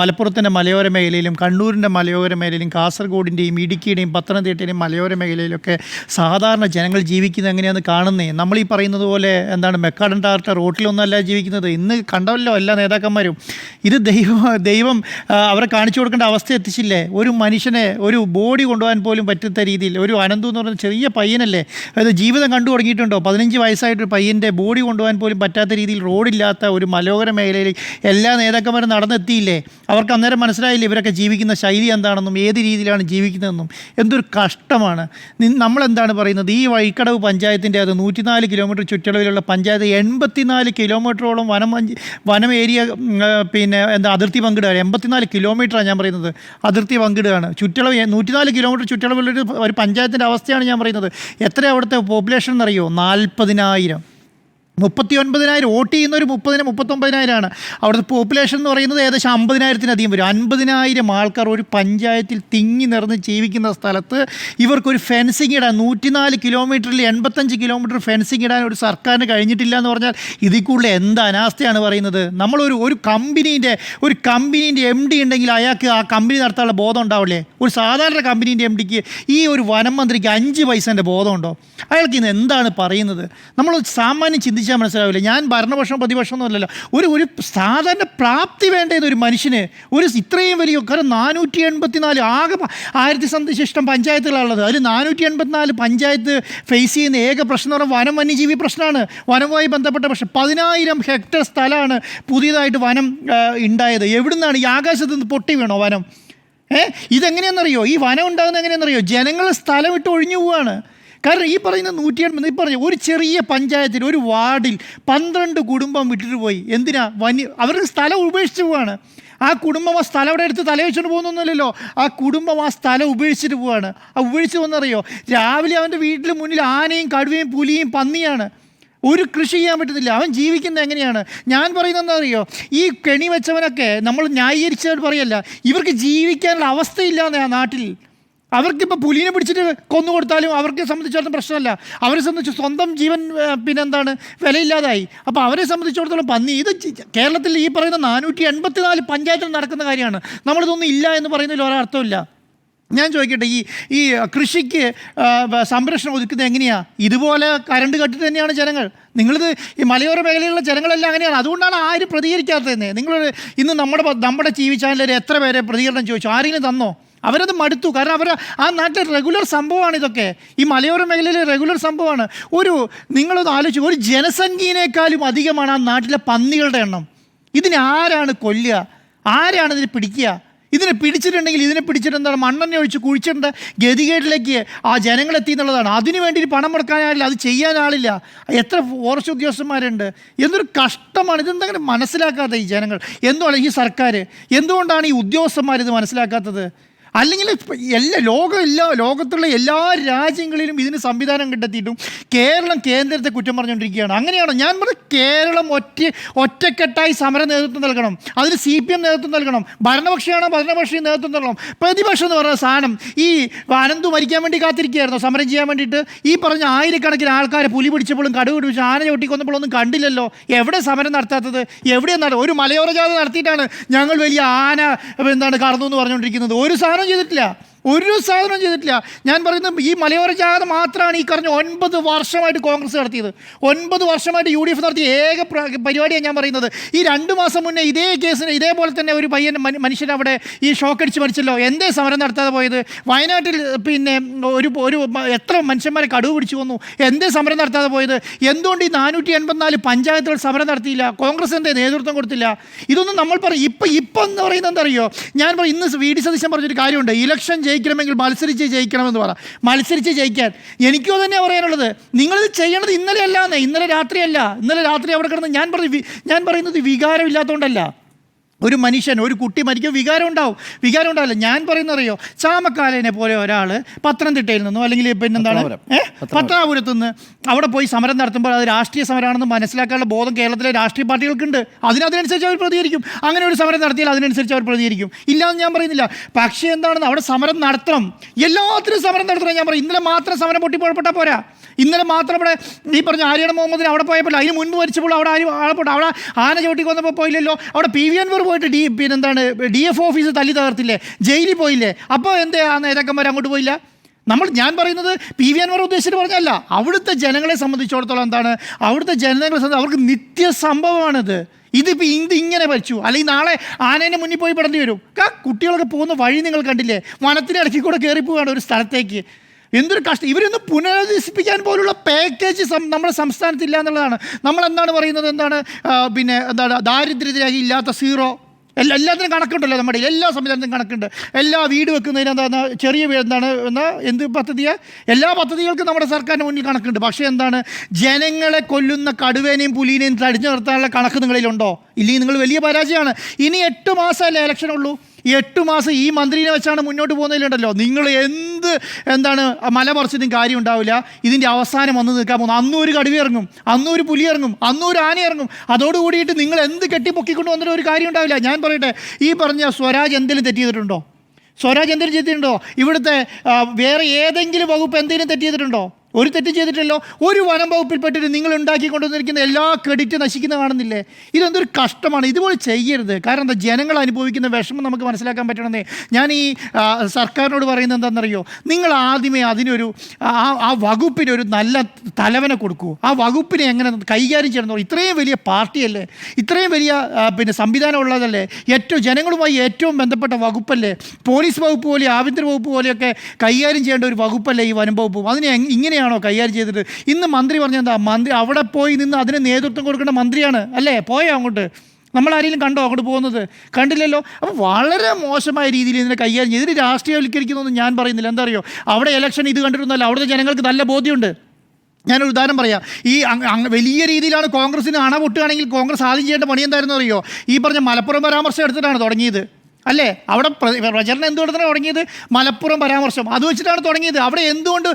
മലപ്പുറത്തിൻ്റെ മലയോര മേഖലയിലും കണ്ണൂരിൻ്റെ മലയോര മേഖലയിലും കാസർഗോഡിൻ്റെയും ഇടുക്കിയുടെയും പത്തനംതിട്ടയുടെയും മലയോര മേഖലയിലൊക്കെ സാധാരണ ജനങ്ങൾ ജീവിക്കുന്നത് എങ്ങനെയാണെന്ന് കാണുന്നേ. നമ്മൾ ഈ പറയുന്നത് പോലെ മെക്കാഡൻ ടാർട്ട റോട്ടിലൊന്നും അല്ല ജീവിക്കുന്നത്. ഇന്ന് കണ്ടല്ലോ എല്ലാ നേതാക്കന്മാരും. ഇത് ദൈവം അവരെ കാണിച്ചു കൊടുക്കേണ്ട അവസ്ഥ എത്തിച്ചില്ലേ? ഒരു മനുഷ്യനെ ഒരു ബോഡി കൊണ്ടുപോകാൻ പോലും പറ്റാത്ത രീതിയിൽ ഒരു അനന്തു എന്ന് പറയുന്ന ചെറിയ പയ്യനല്ലേ, അതായത് ജീവിതം കണ്ടു തുടങ്ങിയിട്ടുണ്ടോ? 15 വയസ്സായിട്ടൊരു പയ്യൻ്റെ ബോഡി കൊണ്ടുപോകാൻ പോലും പറ്റാത്ത രീതിയിൽ റോഡില്ലാത്ത ഒരു മലയോര മേഖലയിൽ എല്ലാ നേതാക്കന്മാരും നടന്നെത്തിയില്ലേ? അവർക്ക് അന്നേരം മനസ്സിലായില്ലേ ഇവരൊക്കെ ജീവിക്കുന്ന ശൈലി എന്താണെന്നും ഏത് രീതിയിലാണ് ജീവിക്കുന്നതെന്നും? എന്തൊരു കഷ്ടമാണ്. നമ്മളെന്താണ് പറയുന്നത്? ഈ വഴിക്കടവ് പഞ്ചായത്തിൻ്റെ അത് 104 കിലോമീറ്റർ ചുറ്റളവിലുള്ള പഞ്ചായത്ത് 84 കിലോമീറ്ററോളം വനം ഏരിയ അതിർത്തി പങ്കിടുകയാണ്. 84 കിലോമീറ്ററാണ് ഞാൻ പറയുന്നത്, അതിർത്തി പങ്കിടുകയാണ്. ചുറ്റളവ് 104 കിലോമീറ്റർ ചുറ്റളവിലൊരു ഒരു പഞ്ചായത്തിൻ്റെ അവസ്ഥയാണ് ഞാൻ പറയുന്നത്. എത്ര അവിടുത്തെ പോപ്പുലേഷൻ എന്നറിയോ? 40,000. 39,000 വോട്ട് ചെയ്യുന്നൊരു 39,000 അവിടുത്തെ പോപ്പുലേഷൻ എന്ന് പറയുന്നത് ഏകദേശം 50,000-ലധികം വരും. 50,000 ആൾക്കാർ ഒരു പഞ്ചായത്തിൽ തിങ്ങി നിറഞ്ഞ് ജീവിക്കുന്ന സ്ഥലത്ത് ഇവർക്കൊരു ഫെൻസിങ് ഇടാൻ 104 കിലോമീറ്ററിൽ 85 കിലോമീറ്റർ ഫെൻസിങ് ഇടാൻ ഒരു സർക്കാരിന് കഴിഞ്ഞിട്ടില്ല എന്ന് പറഞ്ഞാൽ ഇതിൽ കൂടുതൽ എന്ത് അനാസ്ഥയാണ് പറയുന്നത്? ഒരു കമ്പനീൻ്റെ MD ഉണ്ടെങ്കിൽ അയാൾക്ക് ആ കമ്പനി നടത്താനുള്ള ബോധം ഉണ്ടാവില്ലേ? ഒരു സാധാരണ കമ്പനീൻ്റെ MDക്ക് ഈ ഒരു വനം മന്ത്രിക്ക് 5 പൈസേൻ്റെ ബോധമുണ്ടോ? അയാൾക്ക് ഇന്ന് എന്താണ് പറയുന്നത്? നമ്മൾ സാമാന്യം ചിന്തിച്ചാൽ മനസ്സിലാവില്ല. ഞാൻ ഭരണപക്ഷം പ്രതിപക്ഷമൊന്നും അല്ലല്ലോ. ഒരു സാധാരണ പ്രാപ്തി വേണ്ടത് ഒരു മനുഷ്യന്. ഇത്രയും വലിയ കാരണം 484 ആകെ 1000 പഞ്ചായത്തുകളുള്ളത്. അതിൽ 484 പഞ്ചായത്ത് ഫേസ് ചെയ്യുന്ന ഏക പ്രശ്നം എന്ന് പറഞ്ഞാൽ വന്യജീവി പ്രശ്നമാണ്. വനവുമായി ബന്ധപ്പെട്ട പ്രശ്നം. 10,000 ഹെക്ടർ സ്ഥലമാണ് പുതിയതായിട്ട് വനം ഉണ്ടായത്. എവിടുന്നാണ്? ഈ ആകാശത്ത് നിന്ന് പൊട്ടി വീണോ വനം? ഇതെങ്ങനെയാണെന്നറിയോ? ഈ വനം ഉണ്ടാകുന്നത് എങ്ങനെയാണെന്നറിയോ? ജനങ്ങൾ സ്ഥലം വിട്ട് ഒഴിഞ്ഞു പോവുകയാണ്. കാരണം ഈ പറയുന്ന 180 ഒരു ചെറിയ പഞ്ചായത്തിൽ ഒരു വാർഡിൽ 12 കുടുംബം വിട്ടിട്ട് പോയി. എന്തിനാ? അവർക്ക് സ്ഥലം ഉപേക്ഷിച്ച് പോവാണ്. ആ കുടുംബം ആ സ്ഥലം അവിടെ എടുത്ത് തലവെച്ചുകൊണ്ട് പോകുന്നൊന്നുമില്ലല്ലോ. ആ കുടുംബം ആ സ്ഥലം ഉപേക്ഷിച്ചിട്ട് പോവാണ്. ഉപേക്ഷിച്ച് പോകുന്നറിയോ? രാവിലെ അവൻ്റെ വീട്ടിൽ മുന്നിൽ ആനയും കടുവയും പുലിയും പന്നിയാണ്. ഒരു കൃഷി ചെയ്യാൻ പറ്റുന്നില്ല. അവൻ ജീവിക്കുന്നത് എങ്ങനെയാണ്? ഞാൻ പറയുന്നത് എന്താ അറിയോ? ഈ കെണി വെച്ചവനൊക്കെ നമ്മൾ ന്യായീകരിച്ചവർ പറയല്ല, ഇവർക്ക് ജീവിക്കാനുള്ള അവസ്ഥയില്ലാന്ന് ആ നാട്ടിൽ. അവർക്കിപ്പോൾ പുലിനെ പിടിച്ചിട്ട് കൊന്നു കൊടുത്താലും അവർക്ക് സംബന്ധിച്ചിടത്തോളം പ്രശ്നമല്ല. അവരെ സംബന്ധിച്ച് സ്വന്തം ജീവൻ വിലയില്ലാതായി. അപ്പോൾ അവരെ സംബന്ധിച്ചിടത്തോളം പന്നി. ഇത് കേരളത്തിൽ ഈ പറയുന്ന 484 പഞ്ചായത്തിൽ നടക്കുന്ന കാര്യമാണ്. നമ്മളിതൊന്നും ഇല്ല എന്ന് പറയുന്നതിൽ ഒരർത്ഥമില്ല. ഞാൻ ചോദിക്കട്ടെ, ഈ കൃഷിക്ക് സംരക്ഷണം ഒതുക്കുന്നത് എങ്ങനെയാണ്? ഇതുപോലെ കരണ്ട് കട്ടിട്ട് തന്നെയാണ് ജനങ്ങൾ. നിങ്ങളിത് ഈ മലയോര മേഖലയിലുള്ള ജനങ്ങളെല്ലാം അങ്ങനെയാണ്. അതുകൊണ്ടാണ് ആരും പ്രതികരിക്കാത്തതെന്ന്. നിങ്ങൾ ഇന്ന് നമ്മുടെ TV ചാനലിൽ എത്ര പേരെ പ്രതികരണം ചോദിച്ചു? ആരെങ്കിലും തന്നോ? അവരത് മടുത്തു. കാരണം ആ നാട്ടിലെ റെഗുലർ സംഭവമാണ് ഇതൊക്കെ. ഈ മലയോര മേഖലയിലെ റെഗുലർ സംഭവമാണ്. നിങ്ങളൊന്ന് ആലോചിച്ചു, ഒരു ജനസംഖ്യയേക്കാളും അധികമാണ് ആ നാട്ടിലെ പന്നികളുടെ എണ്ണം. ഇതിനെ ആരാണ് കൊല്ലുക? ആരാണ് ഇതിനെ പിടിക്കുക? ഇതിനെ പിടിച്ചിട്ടുണ്ടെങ്കിൽ ഇതിനെ പിടിച്ചിട്ട് എന്താണ്? മണ്ണെണ്ണ ഒഴിച്ച് കുഴിച്ചിട്ടേണ്ട ഗതികേട്ടിലേക്ക് ആ ജനങ്ങളെത്തി എന്നുള്ളതാണ്. അതിനു വേണ്ടി പണം മുടക്കാനാളില്ല, അത് ചെയ്യാൻ ആളില്ല. എത്ര ഫോറസ്റ്റ് ഉദ്യോഗസ്ഥന്മാരുണ്ട്? എന്തൊരു കഷ്ടമാണ്. ഇതെന്തെങ്കിലും മനസ്സിലാക്കാത്ത ഈ ജനങ്ങൾ, എന്തുകൊണ്ട് ഈ സർക്കാർ, എന്തുകൊണ്ടാണ് ഈ ഉദ്യോഗസ്ഥന്മാർ ഇത് മനസ്സിലാക്കാത്തത്? അല്ലെങ്കിൽ ലോകത്തുള്ള എല്ലാ രാജ്യങ്ങളിലും ഇതിന് സംവിധാനം കണ്ടെത്തിയിട്ടും കേരളം കേന്ദ്രത്തെ കുറ്റം പറഞ്ഞുകൊണ്ടിരിക്കുകയാണ്. അങ്ങനെയാണോ? ഞാൻ പറഞ്ഞത് കേരളം ഒറ്റക്കെട്ടായി സമര നേതൃത്വം നൽകണം. അതിന് CPM നേതൃത്വം നൽകണം. ഭരണപക്ഷമാണോ ഭരണപക്ഷി നേതൃത്വം നൽകണം. പ്രതിപക്ഷം എന്ന് പറയുന്ന സാധനം ഈ അനന്തു മരിക്കാൻ വേണ്ടി കാത്തിരിക്കുകയായിരുന്നു സമരം ചെയ്യാൻ വേണ്ടിയിട്ട്. ഈ പറഞ്ഞ ആയിരക്കണക്കിന് ആൾക്കാരെ പുലി പിടിച്ചപ്പോഴും കടുവ പിടിച്ചു ആന ചവിട്ടിക്കൊന്നപ്പോഴൊന്നും കണ്ടില്ലല്ലോ. എവിടെ സമരം നടത്താത്തത്? എവിടെയാണ്? ഒരു മലയോര ജാഥ നടത്തിയിട്ടാണ് ഞങ്ങൾ വലിയ ആന കടന്നു എന്ന് പറഞ്ഞുകൊണ്ടിരിക്കുന്നത്. ഒരു സാധനം ചെയ്തിട്ടില്ല. ഞാൻ പറയുന്നത് ഈ മലയോര ജാഥ മാത്രമാണ് ഈ പറഞ്ഞ 9 വർഷമായിട്ട് കോൺഗ്രസ് നടത്തിയത്. 9 വർഷമായിട്ട് UDF നടത്തിയ ഏക പരിപാടിയാണ് ഞാൻ പറയുന്നത്. ഈ 2 മാസം മുന്നേ ഇതേ കേസിന് ഇതേപോലെ തന്നെ ഒരു മനുഷ്യൻ അവിടെ ഈ ഷോക്കടിച്ച് മരിച്ചല്ലോ. എന്തേ സമരം നടത്താതെ പോയത്? വയനാട്ടിൽ ഒരു എത്ര മനുഷ്യന്മാരെ കടുവ പിടിച്ചു വന്നു. എന്തേ സമരം നടത്താതെ പോയത്? എന്തുകൊണ്ട് ഈ 484 പഞ്ചായത്തുകൾ സമരം നടത്തിയില്ല? കോൺഗ്രസ് എന്തേ നേതൃത്വം കൊടുത്തില്ല? ഇതൊന്നും നമ്മൾ പറയും. ഇപ്പം എന്ന് പറയുന്നത് എന്താ അറിയോ? ഞാൻ പറയും, ഇന്ന് VD സതീശൻ പറഞ്ഞൊരു കാര്യമുണ്ട്. ഇലക്ഷൻ ജയിക്കണമെങ്കിൽ മത്സരിച്ച് ജയിക്കണമെന്ന് പറ. മത്സരിച്ച് ജയിക്കാൻ എനിക്കോ തന്നെയാണ് പറയാനുള്ളത്. നിങ്ങളിത് ചെയ്യണത് ഇന്നലെ രാത്രിയല്ല. ഇന്നലെ രാത്രി അവിടെ കിടന്ന് ഞാൻ പറയുന്നത് വികാരമില്ലാത്തതുകൊണ്ടല്ല. ഒരു മനുഷ്യൻ, ഒരു കുട്ടി മരിക്കും, വികാരം ഉണ്ടാവില്ല. ഞാൻ പറയുന്നറിയോ, ചാമക്കാലനെ പോലെ ഒരാൾ പത്തനംതിട്ടയിൽ നിന്നോ അല്ലെങ്കിൽ പിന്നെന്താണ് പത്തനാപുരത്തു നിന്ന് അവിടെ പോയി സമരം നടത്തുമ്പോൾ അത് രാഷ്ട്രീയ സമരമാണെന്ന് മനസ്സിലാക്കാനുള്ള ബോധം കേരളത്തിലെ രാഷ്ട്രീയ പാർട്ടികൾക്കുണ്ട്. അതിനനുസരിച്ച് അവർ പ്രതികരിക്കും. അങ്ങനെ ഒരു സമരം നടത്തിയാൽ അതിനനുസരിച്ച് അവർ പ്രതികരിക്കും. ഇല്ലാന്ന് ഞാൻ പറയുന്നില്ല. പക്ഷേ എന്താണെന്ന് അവിടെ സമരം നടത്തണം, എല്ലാത്തിനും സമരം നടത്തണം. ഞാൻ പറയും, ഇന്നലെ മാത്രം സമരം പൊട്ടിപ്പോഴപ്പെട്ടാൽ പോരാ. ഇന്നലെ മാത്രം ഇവിടെ ഈ പറഞ്ഞ ആര്യാടൻ മുഹമ്മദിന് അവിടെ പോയപ്പോൾ, അതിന് മുൻപ് മരിച്ചപ്പോൾ അവിടെ ആളെപ്പോട്ടെ, അവിടെ ആന ചവിട്ടി കൊന്നപ്പോൾ പോയില്ലല്ലോ. അവിടെ PV Anwar പോയിട്ട് DF ഓഫീസ് തല്ലി തകർത്തില്ലേ, ജയിലിൽ പോയില്ലേ. അപ്പോൾ എന്തേ ആ നേതാക്കന്മാർ അങ്ങോട്ട് പോയില്ല? ഞാൻ പറയുന്നത് PV Anwar ഉദ്ദേശിച്ചിട്ട് പറഞ്ഞല്ല, അവിടുത്തെ ജനങ്ങളെ സംബന്ധിച്ചിടത്തോളം എന്താണ്, അവിടുത്തെ ജനങ്ങളെ അവർക്ക് നിത്യസംഭവമാണിത്. ഇതിപ്പോൾ ഇങ്ങനെ വച്ചു, അല്ലെങ്കിൽ നാളെ ആനേൻ്റെ മുന്നിൽ പോയി പെടേണ്ടി വരും. കുട്ടികളൊക്കെ പോകുന്ന വഴി നിങ്ങൾ കണ്ടില്ലേ, വനത്തിനിടയ്ക്ക് കൂടെ കയറിപ്പോവാണ് ഒരു സ്ഥലത്തേക്ക്. എന്തൊരു കഷ്ടം. ഇവരൊന്ന് പുനരധിവസിപ്പിക്കാൻ പോലുള്ള പാക്കേജ് നമ്മുടെ സംസ്ഥാനത്തില്ല എന്നുള്ളതാണ്. നമ്മളെന്താണ് പറയുന്നത്, ദാരിദ്ര്യരേഖ ഇല്ലാത്ത സീറോ, എല്ലാത്തിനും കണക്കുണ്ടല്ലോ. നമ്മുടെ എല്ലാ സംവിധാനത്തിനും കണക്കുണ്ട്. എല്ലാ വീട് വെക്കുന്നതിന് ചെറിയ എന്ത് പദ്ധതിയാണ്, എല്ലാ പദ്ധതികൾക്കും നമ്മുടെ സർക്കാരിൻ്റെ മുന്നിൽ കണക്കുണ്ട്. പക്ഷേ ജനങ്ങളെ കൊല്ലുന്ന കടുവേനെയും പുലീനെയും തടിഞ്ഞു നിർത്താനുള്ള കണക്ക് നിങ്ങളിലുണ്ടോ? ഇല്ലെങ്കിൽ നിങ്ങൾ വലിയ പരാജയമാണ്. ഇനി 8 മാസമല്ലേ ഇലക്ഷനുള്ളൂ. ഈ 8 മാസം ഈ മന്ത്രിനെ വെച്ചാണ് മുന്നോട്ട് പോകുന്നതിലുണ്ടല്ലോ, നിങ്ങൾ മല പറിച്ചിട്ടും കാര്യം ഉണ്ടാവില്ല. ഇതിൻ്റെ അവസാനം വന്ന് നിൽക്കാൻ പോകുന്നു. അന്നൊരു കടുവ ഇറങ്ങും, അന്നൊരു പുലി ഇറങ്ങും, അന്നൊരു ആന ഇറങ്ങും. അതോടുകൂടിയിട്ട് നിങ്ങൾ എന്ത് കെട്ടിപ്പൊക്കിക്കൊണ്ട് വന്നിട്ട് ഒരു കാര്യം ഉണ്ടാവില്ല. ഞാൻ പറയട്ടെ, ഈ പറഞ്ഞ സ്വരാജ് എന്തെങ്കിലും തെറ്റ് ചെയ്തിട്ടുണ്ടോ? ഇവിടുത്തെ വേറെ ഏതെങ്കിലും വകുപ്പ് എന്തെങ്കിലും തെറ്റ് ചെയ്തിട്ടുണ്ടോ? ഒരു തെറ്റ് ചെയ്തിട്ടല്ലോ. ഒരു വനം വകുപ്പിൽപ്പെട്ടിട്ട് നിങ്ങൾ ഉണ്ടാക്കിക്കൊണ്ടുവന്നിരിക്കുന്ന എല്ലാ ക്രെഡിറ്റ് നശിക്കുന്ന കാണുന്നില്ലേ? ഇതെന്തൊരു കഷ്ടമാണ്. ഇതുപോലെ ചെയ്യരുത്. കാരണം എന്താ, ജനങ്ങൾ അനുഭവിക്കുന്ന വിഷമം നമുക്ക് മനസ്സിലാക്കാൻ പറ്റണമെന്നേ ഞാൻ ഈ സർക്കാരിനോട് പറയുന്നത്. എന്താണെന്നറിയോ, നിങ്ങൾ ആദ്യമേ അതിനൊരു ആ വകുപ്പിനൊരു നല്ല തലവനെ കൊടുക്കൂ. ആ വകുപ്പിനെ എങ്ങനെ കൈകാര്യം ചെയ്യണമെന്നോ. ഇത്രയും വലിയ പാർട്ടിയല്ലേ, ഇത്രയും വലിയ സംവിധാനം ഉള്ളതല്ലേ, ഏറ്റവും ജനങ്ങളുമായി ഏറ്റവും ബന്ധപ്പെട്ട വകുപ്പല്ലേ, പോലീസ് വകുപ്പ് പോലെ ആഭ്യന്തര വകുപ്പ് പോലെയൊക്കെ കൈകാര്യം ചെയ്യേണ്ട ഒരു വകുപ്പല്ലേ ഈ വനം വകുപ്പ്. അതിനെ ഇങ്ങനെയാണോ കൈകാര്യം ചെയ്തിട്ട്? ഇന്ന് മന്ത്രി പറഞ്ഞെന്താ, മന്ത്രി അവിടെ പോയി നിന്ന് അതിന് നേതൃത്വം കൊടുക്കേണ്ട മന്ത്രിയാണ് അല്ലേ? പോയോ അങ്ങോട്ട്? നമ്മളാരെങ്കിലും കണ്ടോ അങ്ങോട്ട് പോകുന്നത്? കണ്ടില്ലല്ലോ. അപ്പോൾ വളരെ മോശമായ രീതിയിൽ ഇതിനെ കൈകാര്യം ചെയ്ത് ഇതിന് രാഷ്ട്രീയവൽക്കരിക്കുന്നതൊന്നും ഞാൻ പറയുന്നില്ല. എന്താ അറിയോ, അവിടെ ഇലക്ഷൻ ഇത് കണ്ടിട്ടൊന്നുമല്ല. അവിടുത്തെ ജനങ്ങൾക്ക് നല്ല ബോധ്യമുണ്ട്. ഞാനൊരു ഉദാഹരണം പറയാം. ഈ വലിയ രീതിയിലാണ് കോൺഗ്രസ്സിന് അണ പൊട്ടുകയാണെങ്കിൽ കോൺഗ്രസ് ആദ്യം ചെയ്യേണ്ട പണി എന്തായിരുന്നു അറിയോ? ഈ പറഞ്ഞ മലപ്പുറം പരാമർശം എടുത്തിട്ടാണ് തുടങ്ങിയത് അല്ലേ? അവിടെ പ്രചരണം എന്തുകൊണ്ടാണ് തുടങ്ങിയത്? മലപ്പുറം പരാമർശം അത് വെച്ചിട്ടാണ് തുടങ്ങിയത്. അവിടെ എന്തുകൊണ്ട്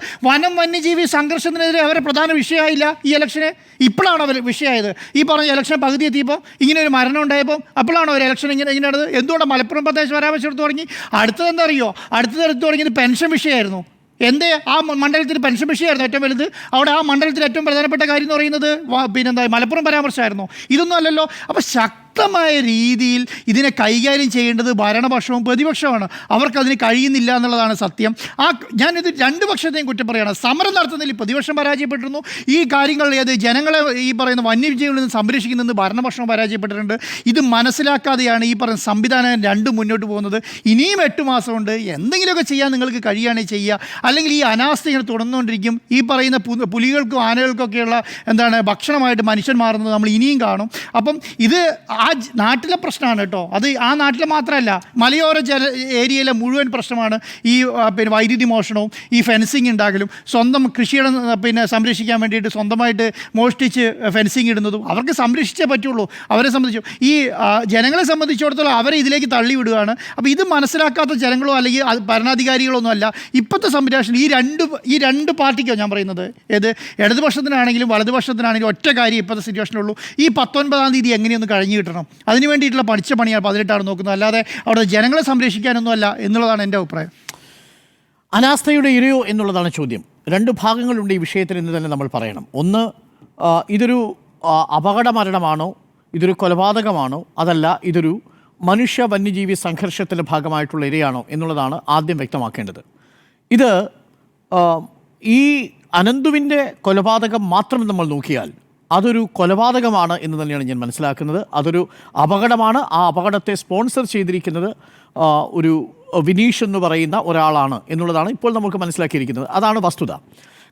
വന്യജീവി സംഘർഷത്തിനെതിരെ അവരെ പ്രധാന വിഷയമായില്ല ഈ ഇലക്ഷന്? ഇപ്പോഴാണ് അവർ വിഷയമായത്. ഈ പറഞ്ഞ ഇലക്ഷൻ പകുതി എത്തിയപ്പോൾ ഇങ്ങനെ ഒരു മരണം ഉണ്ടായപ്പോൾ അപ്പോഴാണ് ഒരു ഇലക്ഷൻ ഇങ്ങനെയാണ്. എന്തുകൊണ്ടാണ് മലപ്പുറം പ്രദേശ പരാമർശം എടുത്ത് തുടങ്ങി? അടുത്തത് എന്താ അറിയോ, അടുത്തത് തുടങ്ങിയത് പെൻഷൻ വിഷയമായിരുന്നു. എന്തേ ആ മണ്ഡലത്തിൽ പെൻഷൻ വിഷയമായിരുന്നു ഏറ്റവും വലുത്. അവിടെ ആ മണ്ഡലത്തിൽ ഏറ്റവും പ്രധാനപ്പെട്ട കാര്യം എന്ന് പറയുന്നത് മലപ്പുറം പരാമർശമായിരുന്നു. ഇതൊന്നും അല്ലല്ലോ. അപ്പോൾ ശക്തമായ രീതിയിൽ ഇതിനെ കൈകാര്യം ചെയ്യേണ്ടത് ഭരണപക്ഷവും പ്രതിപക്ഷവുമാണ്. അവർക്കതിന് കഴിയുന്നില്ല എന്നുള്ളതാണ് സത്യം. ഞാനിത് രണ്ട് പക്ഷത്തെയും കുറ്റം പറയുകയാണ്. സമരം നടത്തുന്നതിൽ പ്രതിപക്ഷം പരാജയപ്പെട്ടിരുന്നു. ഈ കാര്യങ്ങൾ ജനങ്ങളെ ഈ പറയുന്ന വന്യജീവികളിൽ നിന്ന് സംരക്ഷിക്കുന്നതിന് ഭരണപക്ഷം പരാജയപ്പെട്ടിട്ടുണ്ട്. ഇത് മനസ്സിലാക്കാതെയാണ് ഈ പറയുന്ന സംവിധാനം രണ്ടും മുന്നോട്ട് പോകുന്നത്. ഇനിയും 8 മാസമുണ്ട്. എന്തെങ്കിലുമൊക്കെ ചെയ്യാൻ നിങ്ങൾക്ക് കഴിയുകയാണെങ്കിൽ ചെയ്യുക. അല്ലെങ്കിൽ ഈ അനാസ്ഥ ഇങ്ങനെ തുടർന്നുകൊണ്ടിരിക്കും. ഈ പറയുന്ന പുലികൾക്കും ആനകൾക്കൊക്കെയുള്ള ഭക്ഷണമായിട്ട് മനുഷ്യൻ മാറുന്നത് നമ്മൾ ഇനിയും കാണും. അപ്പം ഇത് ആ നാട്ടിലെ പ്രശ്നമാണ് കേട്ടോ. അത് ആ നാട്ടിലെ മാത്രമല്ല, മലയോര ഏരിയയിലെ മുഴുവൻ പ്രശ്നമാണ് ഈ വൈദ്യുതി മോഷണവും ഈ ഫെൻസിങ് ഉണ്ടാക്കലും സ്വന്തം കൃഷിയുടെ സംരക്ഷിക്കാൻ വേണ്ടിയിട്ട് സ്വന്തമായിട്ട് മോഷ്ടിച്ച് ഫെൻസിങ് ഇടുന്നതും. അവർക്ക് സംരക്ഷിച്ചേ പറ്റുള്ളൂ. അവരെ സംബന്ധിച്ചു ഈ ജനങ്ങളെ സംബന്ധിച്ചിടത്തോളം അവരെ ഇതിലേക്ക് തള്ളിവിടുകയാണ്. അപ്പോൾ ഇത് മനസ്സിലാക്കാത്ത ജനങ്ങളോ അല്ലെങ്കിൽ ഭരണാധികാരികളോ ഒന്നും അല്ല ഇപ്പോഴത്തെ സംരക്ഷണം. ഈ രണ്ട് പാർട്ടിക്കോ ഞാൻ പറയുന്നത്, ഏത് ഇടതുപക്ഷത്തിനാണെങ്കിലും വലതുപക്ഷത്തിനാണെങ്കിലും ഒറ്റ കാര്യം ഇപ്പോഴത്തെ സിറ്റുവേഷനുള്ളൂ. ഈ 19-ാം തീയതി എങ്ങനെയൊന്ന് കഴിഞ്ഞു കിട്ടണം. അതിന് വേണ്ടിയിട്ടുള്ള പഠിച്ച പണിയാണ് 18 നോക്കുന്നത്. അല്ലാതെ അവിടെ ജനങ്ങളെ സംരക്ഷിക്കാനൊന്നും അല്ല എന്നുള്ളതാണ് എൻ്റെ അഭിപ്രായം. അനാസ്ഥയുടെ ഇരയോ എന്നുള്ളതാണ് ചോദ്യം. 2 ഭാഗങ്ങളുണ്ട് ഈ വിഷയത്തിൽ എന്ന് തന്നെ നമ്മൾ പറയണം. ഒന്ന്, ഇതൊരു അപകട മരണമാണോ, ഇതൊരു കൊലപാതകമാണോ, അതല്ല ഇതൊരു മനുഷ്യ വന്യജീവി സംഘർഷത്തിൻ്റെ ഭാഗമായിട്ടുള്ള ഇരയാണോ എന്നുള്ളതാണ് ആദ്യം വ്യക്തമാക്കേണ്ടത്. ഇത് ഈ അനന്തുവിൻ്റെ കൊലപാതകം മാത്രം നമ്മൾ നോക്കിയാൽ അതൊരു കൊലപാതകമാണ് എന്ന് തന്നെയാണ് ഞാൻ മനസ്സിലാക്കുന്നത്. അതൊരു അപകടമാണ്. ആ അപകടത്തെ സ്പോൺസർ ചെയ്തിരിക്കുന്നത് ഒരു വിനീഷ് എന്ന് പറയുന്ന ഒരാളാണ് എന്നുള്ളതാണ് ഇപ്പോൾ നമുക്ക് മനസ്സിലാക്കിയിരിക്കുന്നത്. അതാണ് വസ്തുത.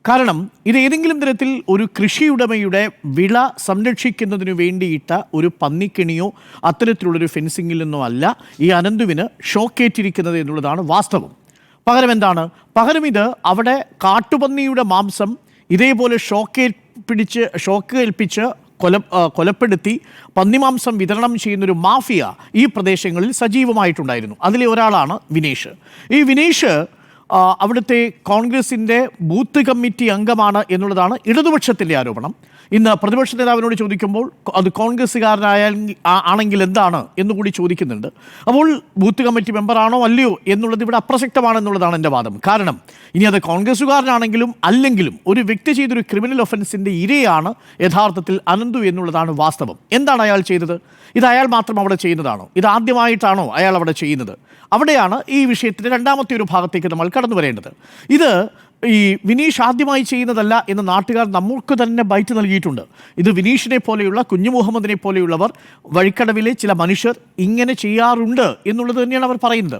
കാരണം ഇത് ഏതെങ്കിലും തരത്തിൽ ഒരു കൃഷിയുടമയുടെ വിള സംരക്ഷിക്കുന്നതിന് വേണ്ടിയിട്ട ഒരു പന്നിക്കെണിയോ അത്തരത്തിലുള്ളൊരു ഫെൻസിങ്ങിൽ നിന്നോ അല്ല ഈ അനന്തുവിന് ഷോക്കേറ്റിരിക്കുന്നത് എന്നുള്ളതാണ് വാസ്തവം. പകരം എന്താണ്? പകരം ഇത് അവിടെ കാട്ടുപന്നിയുടെ മാംസം ഇതേപോലെ ഷോക്ക് ഏൽപ്പിച്ച് കൊലപ്പെടുത്തി പന്നിമാംസം വിതരണം ചെയ്യുന്നൊരു മാഫിയ ഈ പ്രദേശങ്ങളിൽ സജീവമായിട്ടുണ്ടായിരുന്നു. അതിലെ ഒരാളാണ് വിനീഷ്. ഈ വിനീഷ് അവിടുത്തെ കോൺഗ്രസിൻ്റെ ബൂത്ത് കമ്മിറ്റി അംഗമാണ് എന്നുള്ളതാണ് ഇടതുപക്ഷത്തിൻ്റെ ആരോപണം. ഇന്ന് പ്രതിപക്ഷ നേതാവിനോട് ചോദിക്കുമ്പോൾ അത് ആണെങ്കിൽ എന്താണ് എന്നുകൂടി ചോദിക്കുന്നുണ്ട്. അപ്പോൾ ബൂത്ത് കമ്മിറ്റി മെമ്പറാണോ അല്ലയോ എന്നുള്ളത് ഇവിടെ അപ്രസക്തമാണെന്നുള്ളതാണ് എൻ്റെ വാദം. കാരണം ഇനി അത് കോൺഗ്രസ്സുകാരനാണെങ്കിലും അല്ലെങ്കിലും ഒരു വ്യക്തി ചെയ്തൊരു ക്രിമിനൽ ഒഫൻസിൻ്റെ ഇരയാണ് യഥാർത്ഥത്തിൽ അനന്തു എന്നുള്ളതാണ് വാസ്തവം. എന്താണ് അയാൾ ചെയ്തത്? ഇത് അയാൾ മാത്രം അവിടെ ചെയ്യുന്നതാണോ? ഇത് ആദ്യമായിട്ടാണോ അയാൾ അവിടെ ചെയ്യുന്നത്? അവിടെയാണ് ഈ വിഷയത്തിൻ്റെ രണ്ടാമത്തെ ഒരു ഭാഗത്തേക്ക് നമ്മൾ കടന്നു വരേണ്ടത്. ഇത് ഈ വിനീഷ് ആദ്യമായി ചെയ്യുന്നതല്ല എന്ന് നാട്ടുകാർ നമുക്ക് തന്നെ ബൈറ്റ് നൽകിയിട്ടുണ്ട്. ഇത് വിനീഷിനെ പോലെയുള്ള കുഞ്ഞു മുഹമ്മദിനെ പോലെയുള്ളവർ വഴിക്കടവിലെ ചില മനുഷ്യർ ഇങ്ങനെ ചെയ്യാറുണ്ട് എന്നുള്ളത് തന്നെയാണ് അവർ പറയുന്നത്.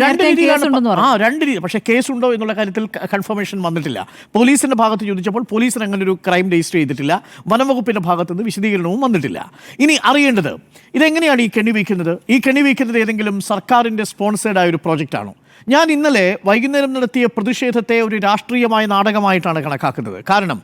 രണ്ട് രീതി. പക്ഷേ കേസുണ്ടോ എന്നുള്ള കാര്യത്തിൽ കൺഫർമേഷൻ വന്നിട്ടില്ല. പോലീസിന്റെ ഭാഗത്ത് ചോദിച്ചപ്പോൾ പോലീസിന് അങ്ങനെ ഒരു ക്രൈം രജിസ്റ്റർ ചെയ്തിട്ടില്ല. വനംവകുപ്പിന്റെ ഭാഗത്ത് നിന്ന് വിശദീകരണവും വന്നിട്ടില്ല. ഇനി അറിയേണ്ടത് ഇതെങ്ങനെയാണ് ഈ കെണി വയ്ക്കുന്നത്? ഈ കെണി വയ്ക്കുന്നത് ഏതെങ്കിലും സർക്കാരിന്റെ സ്പോൺസേഡ് ആയ ഒരു പ്രോജക്റ്റ് ആണോ? ഞാൻ ഇന്നലെ വൈകുന്നേരം നടത്തിയ പ്രതിഷേധത്തെ ഒരു രാഷ്ട്രീയമായ നാടകമായിട്ടാണ് കണക്കാക്കുന്നത്. കാരണം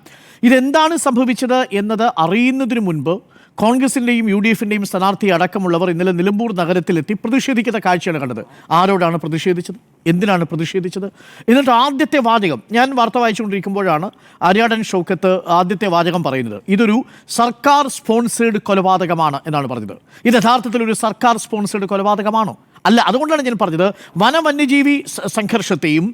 ഇതെന്താണ് സംഭവിച്ചത് എന്നത് അറിയുന്നതിന് മുൻപ് കോൺഗ്രസിൻ്റെയും UDFിൻ്റെയും സ്ഥാനാർത്ഥി അടക്കമുള്ളവർ ഇന്നലെ നിലമ്പൂർ നഗരത്തിലെത്തി പ്രതിഷേധിക്കുന്ന കാഴ്ചയാണ് കണ്ടത്. ആരോടാണ് പ്രതിഷേധിച്ചത്? എന്തിനാണ് പ്രതിഷേധിച്ചത്? എന്നിട്ട് ആദ്യത്തെ വാചകം, ഞാൻ വാർത്ത വായിച്ചുകൊണ്ടിരിക്കുമ്പോഴാണ് ആര്യാടൻ ഷൗക്കത്ത് ആദ്യത്തെ വാചകം പറയുന്നത്, ഇതൊരു സർക്കാർ സ്പോൺസേഡ് കൊലപാതകമാണ് എന്നാണ് പറഞ്ഞത്. ഇത് യഥാർത്ഥത്തിൽ ഒരു സർക്കാർ സ്പോൺസേഡ് കൊലപാതകമാണോ? അല്ല. അതുകൊണ്ടാണ് ഞാൻ പറഞ്ഞത് വന്യജീവി സംഘർഷത്തെയും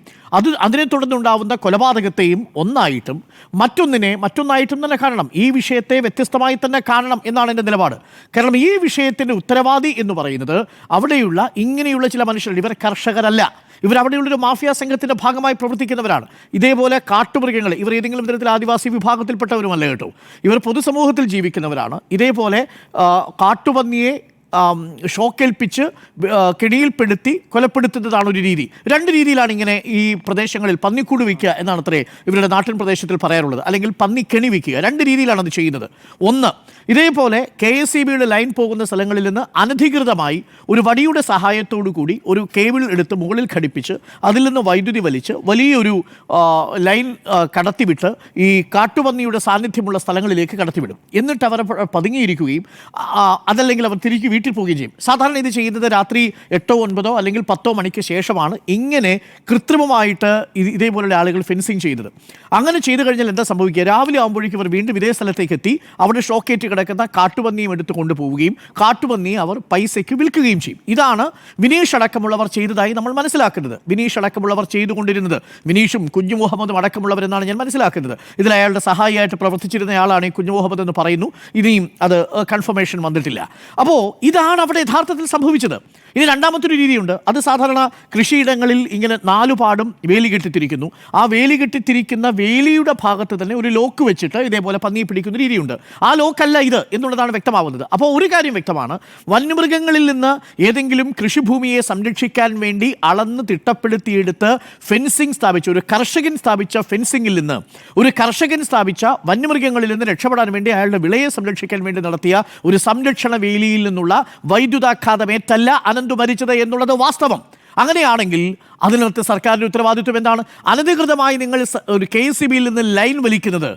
അതിനെ തുടർന്നുണ്ടാവുന്ന കൊലപാതകത്തെയും ഒന്നായിട്ടും മറ്റൊന്നായിട്ടും തന്നെ കാണണം. ഈ വിഷയത്തെ വ്യത്യസ്തമായി തന്നെ കാണണം എന്നാണ് എൻ്റെ നിലപാട്. കാരണം ഈ വിഷയത്തിൻ്റെ ഉത്തരവാദി എന്ന് പറയുന്നത് അവിടെയുള്ള ഇങ്ങനെയുള്ള ചില മനുഷ്യർ. ഇവർ കർഷകരല്ല, ഇവരവിടെയുള്ളൊരു മാഫിയ സംഘത്തിൻ്റെ ഭാഗമായി പ്രവർത്തിക്കുന്നവരാണ്. ഇതേപോലെ കാട്ടുമൃഗങ്ങൾ, ഇവർ ഏതെങ്കിലും തരത്തിൽ ആദിവാസി വിഭാഗത്തിൽപ്പെട്ടവരുമല്ല കേട്ടോ. ഇവർ പൊതുസമൂഹത്തിൽ ജീവിക്കുന്നവരാണ്. ഇതേപോലെ കാട്ടുപന്നിയെ ഷോക്കേൽപ്പിച്ച് കെണിയിൽപ്പെടുത്തി കൊലപ്പെടുത്തുന്നതാണ് ഒരു രീതി. രണ്ട് രീതിയിലാണ് ഇങ്ങനെ ഈ പ്രദേശങ്ങളിൽ പന്നിക്കൂട് വയ്ക്കുക എന്നാണ് അത്രേ ഇവരുടെ നാട്ടിൻ പ്രദേശത്തിൽ പറയാറുള്ളത്, അല്ലെങ്കിൽ പന്നിക്കെണി വയ്ക്കുക. രണ്ട് രീതിയിലാണ് അത് ചെയ്യുന്നത്. ഒന്ന്, ഇതേപോലെ KSEBയുടെ ലൈൻ പോകുന്ന സ്ഥലങ്ങളിൽ നിന്ന് അനധികൃതമായി ഒരു വടിയുടെ സഹായത്തോടു കൂടി ഒരു കേബിൾ എടുത്ത് മുകളിൽ ഘടിപ്പിച്ച് അതിൽ നിന്ന് വൈദ്യുതി വലിച്ച് വലിയൊരു ലൈൻ കടത്തിവിട്ട് ഈ കാട്ടുപന്നിയുടെ സാന്നിധ്യമുള്ള സ്ഥലങ്ങളിലേക്ക് കടത്തിവിടും. എന്നിട്ട് അവർ പതുങ്ങിയിരിക്കുകയും അതല്ലെങ്കിൽ അവർ തിരികെ വീട്ടിൽ പോവുകയും ചെയ്യും. സാധാരണ ഇത് ചെയ്യുന്നത് രാത്രി 8, 9 അല്ലെങ്കിൽ 10 മണിക്ക് ശേഷമാണ് ഇങ്ങനെ കൃത്രിമമായിട്ട് ഇതേപോലുള്ള ആളുകൾ ഫെൻസിങ് ചെയ്യുന്നത്. അങ്ങനെ ചെയ്തു കഴിഞ്ഞാൽ എന്താ സംഭവിക്കുക? രാവിലെ ആകുമ്പോഴേക്കും അവർ വീണ്ടും ഇതേ സ്ഥലത്തേക്ക് എത്തി അവിടെ ഷോക്കേറ്റ് കിടക്കുന്ന കാട്ടുപന്നിയും എടുത്ത് കൊണ്ടുപോവുകയും കാട്ടുപന്നിയെ അവർ പൈസയ്ക്ക് വിൽക്കുകയും ചെയ്യും. ഇതാണ് വിനീഷ് അടക്കമുള്ളവർ ചെയ്തതായി നമ്മൾ മനസ്സിലാക്കുന്നത്. വിനീഷ് അടക്കമുള്ളവർ ചെയ്തുകൊണ്ടിരുന്നത്, വിനീഷും കുഞ്ഞു മുഹമ്മദും അടക്കമുള്ളവരെന്നാണ് ഞാൻ മനസ്സിലാക്കുന്നത്. ഇതിൽ അയാളുടെ സഹായിയായിട്ട് പ്രവർത്തിച്ചിരുന്നയാളാണ് ഈ കുഞ്ഞു മുഹമ്മദ് എന്ന് പറയുന്നു. ഇനിയും അത് കൺഫർമേഷൻ വന്നിട്ടില്ല. അപ്പോൾ ഇതാണ് അവിടെ യഥാർത്ഥത്തിൽ സംഭവിച്ചത്. ഇനി രണ്ടാമത്തൊരു രീതിയുണ്ട്. അത് സാധാരണ കൃഷിയിടങ്ങളിൽ ഇങ്ങനെ 4 പാടും വേലി കെട്ടിത്തിരിക്കുന്നു. ആ വേലി കെട്ടിത്തിരിക്കുന്ന വേലിയുടെ ഭാഗത്ത് തന്നെ ഒരു ലോക്ക് വെച്ചിട്ട് ഇതേപോലെ പന്നിയെ പിടിക്കുന്ന രീതിയുണ്ട്. ആ ലോക്കല്ല ഇത് എന്നുള്ളതാണ് വ്യക്തമാവുന്നത്. അപ്പോൾ ഒരു കാര്യം വ്യക്തമാണ്, വന്യമൃഗങ്ങളിൽ നിന്ന് ഏതെങ്കിലും കൃഷിഭൂമിയെ സംരക്ഷിക്കാൻ വേണ്ടി അളന്ന് തിട്ടപ്പെടുത്തിയെടുത്ത് ഫെൻസിങ് സ്ഥാപിച്ച ഒരു കർഷകൻ സ്ഥാപിച്ച ഫെൻസിങ്ങിൽ നിന്ന്, ഒരു കർഷകൻ സ്ഥാപിച്ച വന്യമൃഗങ്ങളിൽ നിന്ന് രക്ഷപ്പെടാൻ വേണ്ടി അയാളുടെ വിളയെ സംരക്ഷിക്കാൻ വേണ്ടി നടത്തിയ ഒരു സംരക്ഷണ വേലിയിൽ നിന്നുള്ള വൈദ്യുതാഘാതമേറ്റല്ല അനന്തു മരിച്ചത് എന്നുള്ളത് വാസ്തവം. അങ്ങനെയാണെങ്കിൽ അതിനകത്ത് സർക്കാരിൻ്റെ ഉത്തരവാദിത്വം എന്താണ്? അനധികൃതമായി നിങ്ങൾ ഒരു KSEBയിൽ നിന്ന് ലൈൻ വലിക്കുന്നത്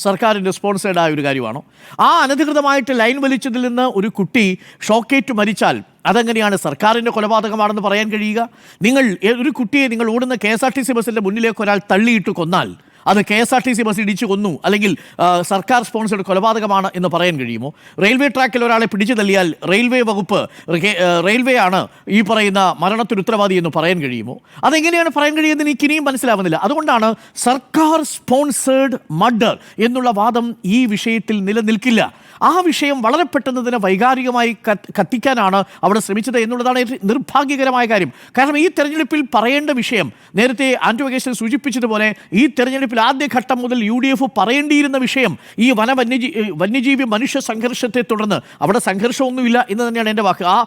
സർക്കാരിൻ്റെ സ്പോൺസേഡ് ആയ ഒരു കാര്യമാണോ? ആ അനധികൃതമായിട്ട് ലൈൻ വലിച്ചതിൽ നിന്ന് ഒരു കുട്ടി ഷോക്കേറ്റ് മരിച്ചാൽ അതെങ്ങനെയാണ് സർക്കാരിൻ്റെ കൊലപാതകമാണെന്ന് പറയാൻ കഴിയുക? ഒരു കുട്ടിയെ നിങ്ങൾ ഓടുന്ന KSRTC ബസ്സിൻ്റെ മുന്നിലേക്ക് ഒരാൾ തള്ളിയിട്ട് കൊന്നാൽ അത് KSRTC ബസ് ഇടിച്ചു കൊന്നു അല്ലെങ്കിൽ സർക്കാർ സ്പോൺസേഡ് കൊലപാതകമാണ് എന്ന് പറയാൻ കഴിയുമോ? റെയിൽവേ ട്രാക്കിൽ ഒരാളെ പിടിച്ചു തള്ളിയാൽ റെയിൽവേ വകുപ്പ് റെയിൽവേ ആണ് ഈ പറയുന്ന മരണത്തിന് ഉത്തരവാദി എന്ന് പറയാൻ കഴിയുമോ? അതെങ്ങനെയാണ് പറയാൻ കഴിയുന്നത് എനിക്ക് ഇനിയും മനസ്സിലാവുന്നില്ല. അതുകൊണ്ടാണ് സർക്കാർ സ്പോൺസേഡ് മർഡർ എന്നുള്ള വാദം ഈ വിഷയത്തിൽ നിലനിൽക്കില്ല. ആ വിഷയം വളരെ പെട്ടെന്ന് തന്നെ വൈകാരികമായി കത്തിക്കാനാണ് അവിടെ ശ്രമിച്ചത് എന്നുള്ളതാണ് നിർഭാഗ്യകരമായ കാര്യം. കാരണം ഈ തെരഞ്ഞെടുപ്പിൽ പറയേണ്ട വിഷയം, നേരത്തെ ആന്റോ അഗസ്റ്റ്യൻ സൂചിപ്പിച്ചതുപോലെ, ഈ തെരഞ്ഞെടുപ്പിൽ ആദ്യഘട്ടം മുതൽ UDF പറയേണ്ടിയിരുന്ന വിഷയം ഈ വന്യജീവി മനുഷ്യ സംഘർഷത്തെ തുടർന്ന്, അവിടെ സംഘർഷമൊന്നുമില്ല എന്ന് തന്നെയാണ് എൻ്റെ വാക്ക്. ആ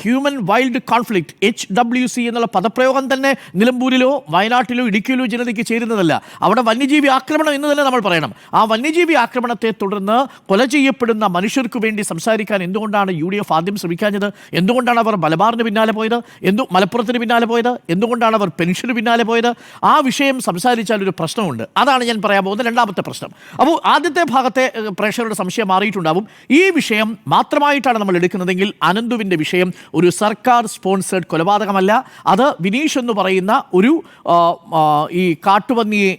ഹ്യൂമൻ വൈൽഡ് കോൺഫ്ലിക്റ്റ് HWC എന്നുള്ള പദപ്രയോഗം തന്നെ നിലമ്പൂരിലോ വയനാട്ടിലോ ഇടുക്കിയിലോ ജനതയ്ക്ക് ചേരുന്നതല്ല. അവിടെ വന്യജീവി ആക്രമണം എന്ന് തന്നെ നമ്മൾ പറയണം. ആ വന്യജീവി ആക്രമണത്തെ തുടർന്ന് കൊല ചെയ്യപ്പെടുന്ന മനുഷ്യർക്ക് വേണ്ടി സംസാരിക്കാൻ എന്തുകൊണ്ടാണ് UDF ആദ്യം ശ്രമിക്കാഞ്ഞത്? എന്തുകൊണ്ടാണ് അവർ മലബാറിന് പിന്നാലെ പോയത്? മലപ്പുറത്തിന് പിന്നാലെ പോയത്? എന്തുകൊണ്ടാണ് അവർ പെൻഷന് പിന്നാലെ പോയത്? ആ വിഷയം സംസാരിച്ചാൽ ഒരു പ്രശ്നമുണ്ട്. അതാണ് ഞാൻ പറയാൻ പോകുന്ന രണ്ടാമത്തെ പ്രശ്നം. അപ്പോൾ ആദ്യത്തെ ഭാഗത്തെ പ്രേക്ഷകരുടെ സംശയം മാറിയിട്ടുണ്ടാവും. ഈ വിഷയം മാത്രമായിട്ടാണ് നമ്മൾ എടുക്കുന്നതെങ്കിൽ അനന്തുവിൻ്റെ വിഷയം ഒരു സർക്കാർ സ്പോൺസേഡ് കൊലപാതകമല്ല. അത് വിനീഷ് എന്ന് പറയുന്ന ഒരു ഈ കാട്ടുപന്നിയെ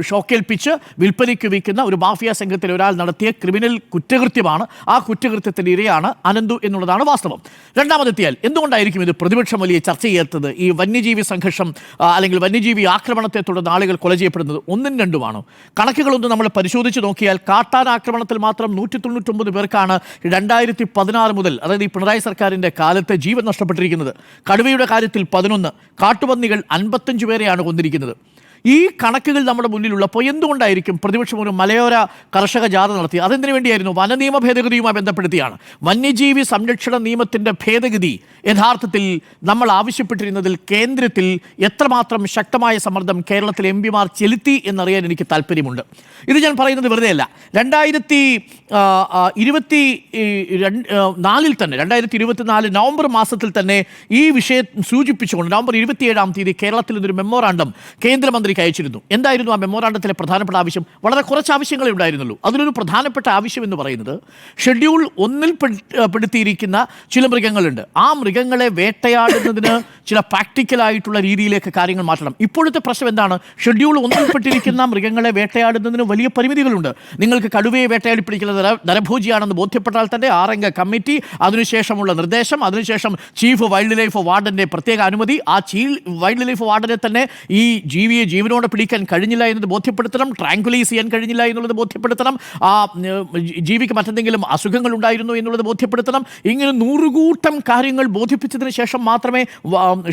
ഷോക്കേൽപ്പിച്ച് വിൽപ്പനയ്ക്ക് വിൽക്കുന്ന ഒരു മാഫിയ സംഘത്തിൽ ഒരാൾ നടത്തിയ ക്രിമിനൽ കുറ്റകൃത്യമാണ്. ആ കുറ്റകൃത്യത്തിൻ്റെ ഇരയാണ് അനന്തു എന്നുള്ളതാണ് വാസ്തവം. രണ്ടാമതെത്തിയാൽ എന്തുകൊണ്ടായിരിക്കും ഇത് പ്രതിപക്ഷം വലിയ ചർച്ച ചെയ്യാത്തത്? ഈ വന്യജീവി സംഘർഷം അല്ലെങ്കിൽ വന്യജീവി ആക്രമണത്തെ തുടർന്ന് ആളുകൾ കൊല ചെയ്യപ്പെടുന്നത് ഒന്നും രണ്ടുമാണോ? കണക്കുകളൊന്നും നമ്മൾ പരിശോധിച്ച് നോക്കിയാൽ കാട്ടാന ആക്രമണത്തിൽ മാത്രം 199 പേർക്കാണ് 2016 മുതൽ, അതായത് ഈ പിണറായി സർക്കാരിൻ്റെ കാലത്ത് ജീവൻ നഷ്ടപ്പെട്ടിരിക്കുന്നത്. കടുവയുടെ കാര്യത്തിൽ 11, കാട്ടുപന്നികൾ 55 പേരെയാണ് കൊന്നിരിക്കുന്നത്. ഈ കണക്കുകൾ നമ്മുടെ മുന്നിലുള്ളപ്പോൾ എന്തുകൊണ്ടായിരിക്കും പ്രതിപക്ഷം ഒരു മലയോര കർഷക ജാഥ നടത്തി? അതെന്തിനു വേണ്ടിയായിരുന്നു? വനനിയമ ഭേദഗതിയുമായി ബന്ധപ്പെടുത്തിയാണ്. വന്യജീവി സംരക്ഷണ നിയമത്തിൻ്റെ ഭേദഗതി യഥാർത്ഥത്തിൽ നമ്മൾ ആവശ്യപ്പെട്ടിരുന്നതിൽ കേന്ദ്രത്തിൽ എത്രമാത്രം ശക്തമായ സമ്മർദ്ദം കേരളത്തിലെ MP-മാർ ചെലുത്തി എന്നറിയാൻ എനിക്ക് താല്പര്യമുണ്ട്. ഇത് ഞാൻ പറയുന്നത് വെറുതെയല്ല. 2024 നവംബർ മാസത്തിൽ തന്നെ ഈ വിഷയം സൂചിപ്പിച്ചുകൊണ്ട് നവംബർ 27-ാം തീയതി കേരളത്തിൽ നിന്നൊരു മെമ്മോറാണ്ടം കേന്ദ്രമന്ത്രി അയച്ചിരുന്നു. എന്തായിരുന്നു ആ മെമ്മോറാണ്ടത്തിലെ പ്രധാനപ്പെട്ട ആവശ്യം? വളരെ കുറച്ച് ആവശ്യങ്ങളേ ഉണ്ടായിരുന്നുള്ളൂ. അതിലൊരു പ്രധാനപ്പെട്ട ആവശ്യം എന്ന് പറയുന്നത് ഷെഡ്യൂൾ 1-ൽ പെടുത്തിയിരിക്കുന്ന ചില മൃഗങ്ങളുണ്ട്. ആ മൃഗങ്ങളെ വേട്ടയാടുന്നതിന് ചില പ്രാക്ടിക്കലായിട്ടുള്ള രീതിയിലേക്ക് കാര്യങ്ങൾ മാറ്റണം. ഇപ്പോഴത്തെ പ്രശ്നം എന്താണ്? ഷെഡ്യൂൾ 1-ൽ പെട്ടിരിക്കുന്ന മൃഗങ്ങളെ വേട്ടയാടുന്നതിന് വലിയ പരിമിതികളുണ്ട്. നിങ്ങൾക്ക് കടുവയെ വേട്ടയാടി പിടിക്കുന്നത് നരഭോജിയാണെന്ന് ബോധ്യപ്പെട്ടാൽ തന്നെ 6-അംഗ കമ്മിറ്റി, അതിനുശേഷമുള്ള നിർദ്ദേശം, അതിനുശേഷം ചീഫ് വൈൽഡ് ലൈഫ് വാർഡന്റെ പ്രത്യേക അനുമതി, ആ വൈൽഡ് ലൈഫ് വാർഡനെ തന്നെ ഈ ജീവിയെ ജീവനോടെ പിടിക്കാൻ കഴിഞ്ഞില്ല എന്നത് ബോധ്യപ്പെടുത്തണം, ട്രാങ്കുലൈസ് ചെയ്യാൻ കഴിഞ്ഞില്ല എന്നുള്ളത് ബോധ്യപ്പെടുത്തണം, ആ ജീവിക്ക് മറ്റെന്തെങ്കിലും അസുഖങ്ങൾ ഉണ്ടായിരുന്നു എന്നുള്ളത് ബോധ്യപ്പെടുത്തണം. ഇങ്ങനെ 100 കൂട്ടം കാര്യങ്ങൾ ബോധിപ്പിച്ചതിന് ശേഷം മാത്രമേ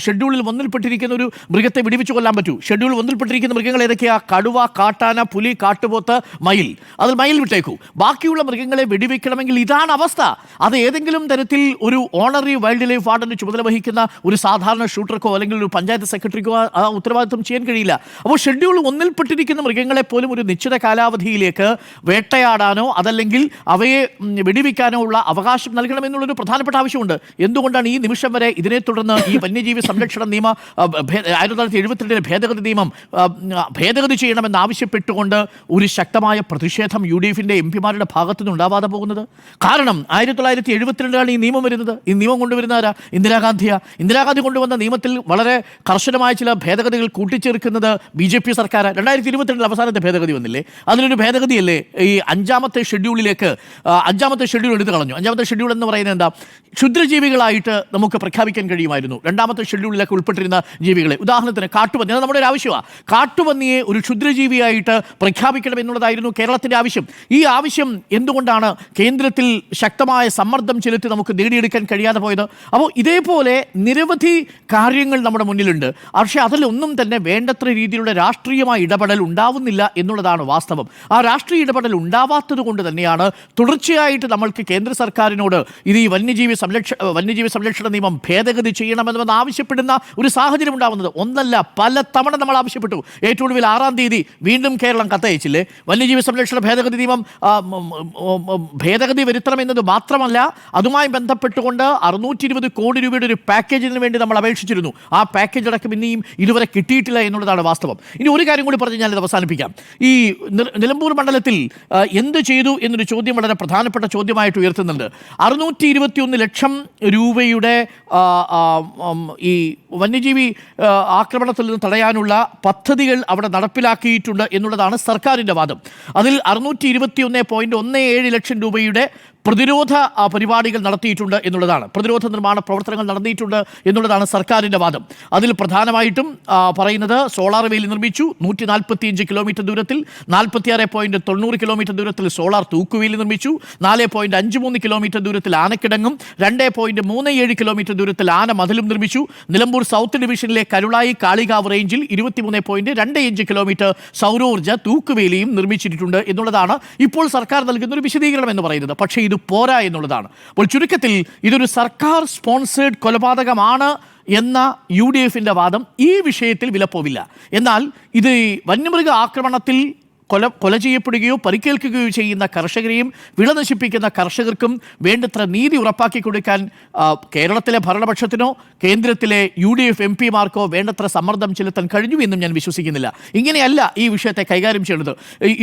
ഷെഡ്യൂളിൽ 1-ൽ പെട്ടിരിക്കുന്ന ഒരു മൃഗത്തെ വെടിവെച്ച് കൊല്ലാൻ പറ്റൂ. ഷെഡ്യൂൾ 1-ൽ പെട്ടിരിക്കുന്ന മൃഗങ്ങൾ ഏതൊക്കെയാണ്? കടുവ, കാട്ടാന, പുലി, കാട്ടുപോത്ത്, മയിൽ. അതിൽ മയിൽ വിട്ടേക്കൂ. ബാക്കിയുള്ള മൃഗങ്ങളെ വെടിവെക്കണമെങ്കിൽ ഇതാണ് അവസ്ഥ. അത് ഏതെങ്കിലും തരത്തിൽ ഒരു ഓണറി വൈൽഡ് ലൈഫ് വാർഡന് ചുമതല വഹിക്കുന്ന ഒരു സാധാരണ ഷൂട്ടർക്കോ അല്ലെങ്കിൽ ഒരു പഞ്ചായത്ത് സെക്രട്ടറിക്കോ ആ ഉത്തരവാദിത്വം ചെയ്യാൻ കഴിയില്ല. അപ്പോൾ ഷെഡ്യൂൾ 1-ൽ പെട്ടിരിക്കുന്ന മൃഗങ്ങളെ പോലും ഒരു നിശ്ചിത കാലാവധിയിലേക്ക് വേട്ടയാടാനോ അതല്ലെങ്കിൽ അവയെ വെടിവെക്കാനോ ഉള്ള അവകാശം നൽകണമെന്നുള്ളൊരു പ്രധാനപ്പെട്ട ആവശ്യമുണ്ട്. എന്തുകൊണ്ടാണ് ഈ നിമിഷം വരെ ഇതിനെ തുടർന്ന് ഈ വന്യജീവി സംരക്ഷണ നിയമ 1972 ഭേദഗതി നിയമം ഭേദഗതി ചെയ്യണമെന്ന് ആവശ്യപ്പെട്ടുകൊണ്ട് ഒരു ശക്തമായ പ്രതിഷേധം UDF-ന്റെ MP-മാരുടെ ഭാഗത്തുനിന്ന് ഉണ്ടാവാതെ പോകുന്നത്? കാരണം 1972-ലാണ് ഈ നിയമം വരുന്നത്. ഈ നിയമം കൊണ്ടുവരുന്ന ആരാ? ഇന്ദിരാഗാന്ധി കൊണ്ടുവന്ന നിയമത്തിൽ വളരെ കർശനമായ ചില ഭേദഗതികൾ കൂട്ടിച്ചേർക്കുന്നത് BJP സർക്കാർ. 2022 അവസാനത്തെ ഭേദഗതി വന്നില്ലേ? അതിലൊരു ഭേദഗതിയല്ലേ ഈ 5-ാമത്തെ ഷെഡ്യൂളിലേക്ക് 5-ാമത്തെ ഷെഡ്യൂൾ എടുത്തു കളഞ്ഞു. 5-ാമത്തെ ഷെഡ്യൂൾ എന്ന് പറയുന്നത് എന്താ? ക്ഷുദ്രജീവികളായിട്ട് നമുക്ക് പ്രഖ്യാപിക്കാൻ കഴിയുമായിരുന്നു 2-ാമത്തെ ഷെഡ്യൂളിലേക്ക് ഉൾപ്പെട്ടിരുന്ന ജീവികളെ. ഉദാഹരണത്തിന് കാട്ടുപന്നി, അത് നമ്മുടെ ഒരു ആവശ്യമാണ്. കാട്ടുപന്നിയെ ഒരു ക്ഷുദ്രജീവിയായിട്ട് പ്രഖ്യാപിക്കണം എന്നുള്ളതായിരുന്നു കേരളത്തിൻ്റെ ആവശ്യം. ഈ ആവശ്യം എന്തുകൊണ്ടാണ് കേന്ദ്രത്തിൽ ശക്തമായ സമ്മർദ്ദം ചെലുത്തി നമുക്ക് നേടിയെടുക്കാൻ കഴിയാതെ പോയത്? അപ്പോൾ ഇതേപോലെ നിരവധി കാര്യങ്ങൾ നമ്മുടെ മുന്നിലുണ്ട്. പക്ഷേ അതിലൊന്നും തന്നെ വേണ്ടത്ര രീതിയിലുള്ള രാഷ്ട്രീയമായ ഇടപെടൽ ഉണ്ടാവുന്നില്ല എന്നുള്ളതാണ് വാസ്തവം. ആ രാഷ്ട്രീയ ഇടപെടൽ ഉണ്ടാവാത്തത് കൊണ്ട് തന്നെയാണ് തുടർച്ചയായിട്ട് നമ്മൾക്ക് കേന്ദ്ര സർക്കാരിനോട് ഇത് ഈ വന്യജീവി സംരക്ഷണ നിയമം ഭേദഗതി ചെയ്യണമെന്ന് ആവശ്യപ്പെടുന്ന ഒരു സാഹചര്യം ഉണ്ടാവുന്നത്. ഒന്നല്ല, പല തവണ നമ്മൾ ആവശ്യപ്പെട്ടു. ഏറ്റവും ഒടുവിൽ 6-ാം തീയതി വീണ്ടും കേരളം കത്തയച്ചില്ലേ? വന്യജീവി സംരക്ഷണ ഭേദഗതി നിയമം ഭേദഗതി വരുത്തണമെന്നത് മാത്രമല്ല, അതുമായി ബന്ധപ്പെട്ടുകൊണ്ട് 620 കോടി രൂപയുടെ ഒരു പാക്കേജിന് വേണ്ടി നമ്മൾ അപേക്ഷിച്ചിരുന്നു. ആ പാക്കേജ് അടക്കം ഇനിയും ഇതുവരെ കിട്ടിയിട്ടില്ല എന്നുള്ളതാണ് വാസ്തവം. ഇനി ഒരു കാര്യം കൂടി പറഞ്ഞ് ഞാനിത് അവസാനിപ്പിക്കാം. ഈ നിലമ്പൂർ മണ്ഡലത്തിൽ എന്ത് ചെയ്തു എന്നൊരു ചോദ്യം വളരെ പ്രധാനപ്പെട്ട ചോദ്യമായിട്ട് ഉയർത്തുന്നുണ്ട്. 621 ലക്ഷം രൂപയുടെ ഈ വന്യജീവി ആക്രമണത്തിൽ നിന്ന് തടയാനുള്ള പദ്ധതികൾ അവിടെ നടപ്പിലാക്കിയിട്ടുണ്ട് എന്നുള്ളതാണ് സർക്കാരിൻ്റെ വാദം. അതിൽ 621.17 ലക്ഷം രൂപയുടെ പ്രതിരോധ പരിപാടികൾ നടത്തിയിട്ടുണ്ട് എന്നുള്ളതാണ്, പ്രതിരോധ നിർമ്മാണ പ്രവർത്തനങ്ങൾ നടത്തിയിട്ടുണ്ട് എന്നുള്ളതാണ് സർക്കാരിൻ്റെ വാദം. അതിൽ പ്രധാനമായിട്ടും പറയുന്നത് സോളാർ വേലി നിർമ്മിച്ചു 145 കിലോമീറ്റർ ദൂരത്തിൽ, 46.90 കിലോമീറ്റർ ദൂരത്തിൽ സോളാർ തൂക്കുവേലി നിർമ്മിച്ചു, 4.53 കിലോമീറ്റർ ദൂരത്തിൽ ആനക്കിടങ്ങും, 2.37 കിലോമീറ്റർ ദൂരത്തിൽ ആന മതിലും നിർമ്മിച്ചു. നിലമ്പൂർ സൗത്ത് ഡിവിഷനിലെ കരുളായി കാളികാവ് റേഞ്ചിൽ 23.25 കിലോമീറ്റർ സൗരോർജ്ജ തൂക്കുവേലിയും നിർമ്മിച്ചിട്ടുണ്ട് എന്നുള്ളതാണ് ഇപ്പോൾ സർക്കാർ നൽകുന്ന ഒരു വിശദീകരണം എന്ന് പറയുന്നത്. പക്ഷേ ഇത് പോരാ എന്നുള്ളതാണ്. അപ്പോൾ ചുരുക്കത്തിൽ ഇതൊരു സർക്കാർ സ്പോൺസേഡ് കൊലപാതകമാണ് എന്ന UDF-ന്റെ വാദം ഈ വിഷയത്തിൽ വിലപ്പോവില്ല. എന്നാൽ ഇത് വന്യമൃഗ ആക്രമണത്തിൽ കൊല ചെയ്യപ്പെടുകയോ പരിക്കേൽക്കുകയോ ചെയ്യുന്ന കർഷകരെയും വിള നശിപ്പിക്കുന്ന കർഷകർക്കും വേണ്ടത്ര നീതി ഉറപ്പാക്കി കൊടുക്കാൻ കേരളത്തിലെ ഭരണപക്ഷത്തിനോ കേന്ദ്രത്തിലെ UDF MP-മാർക്കോ വേണ്ടത്ര സമ്മർദ്ദം ചെലുത്താൻ കഴിഞ്ഞു എന്നും ഞാൻ വിശ്വസിക്കുന്നില്ല. ഇങ്ങനെയല്ല ഈ വിഷയത്തെ കൈകാര്യം ചെയ്യുന്നത്.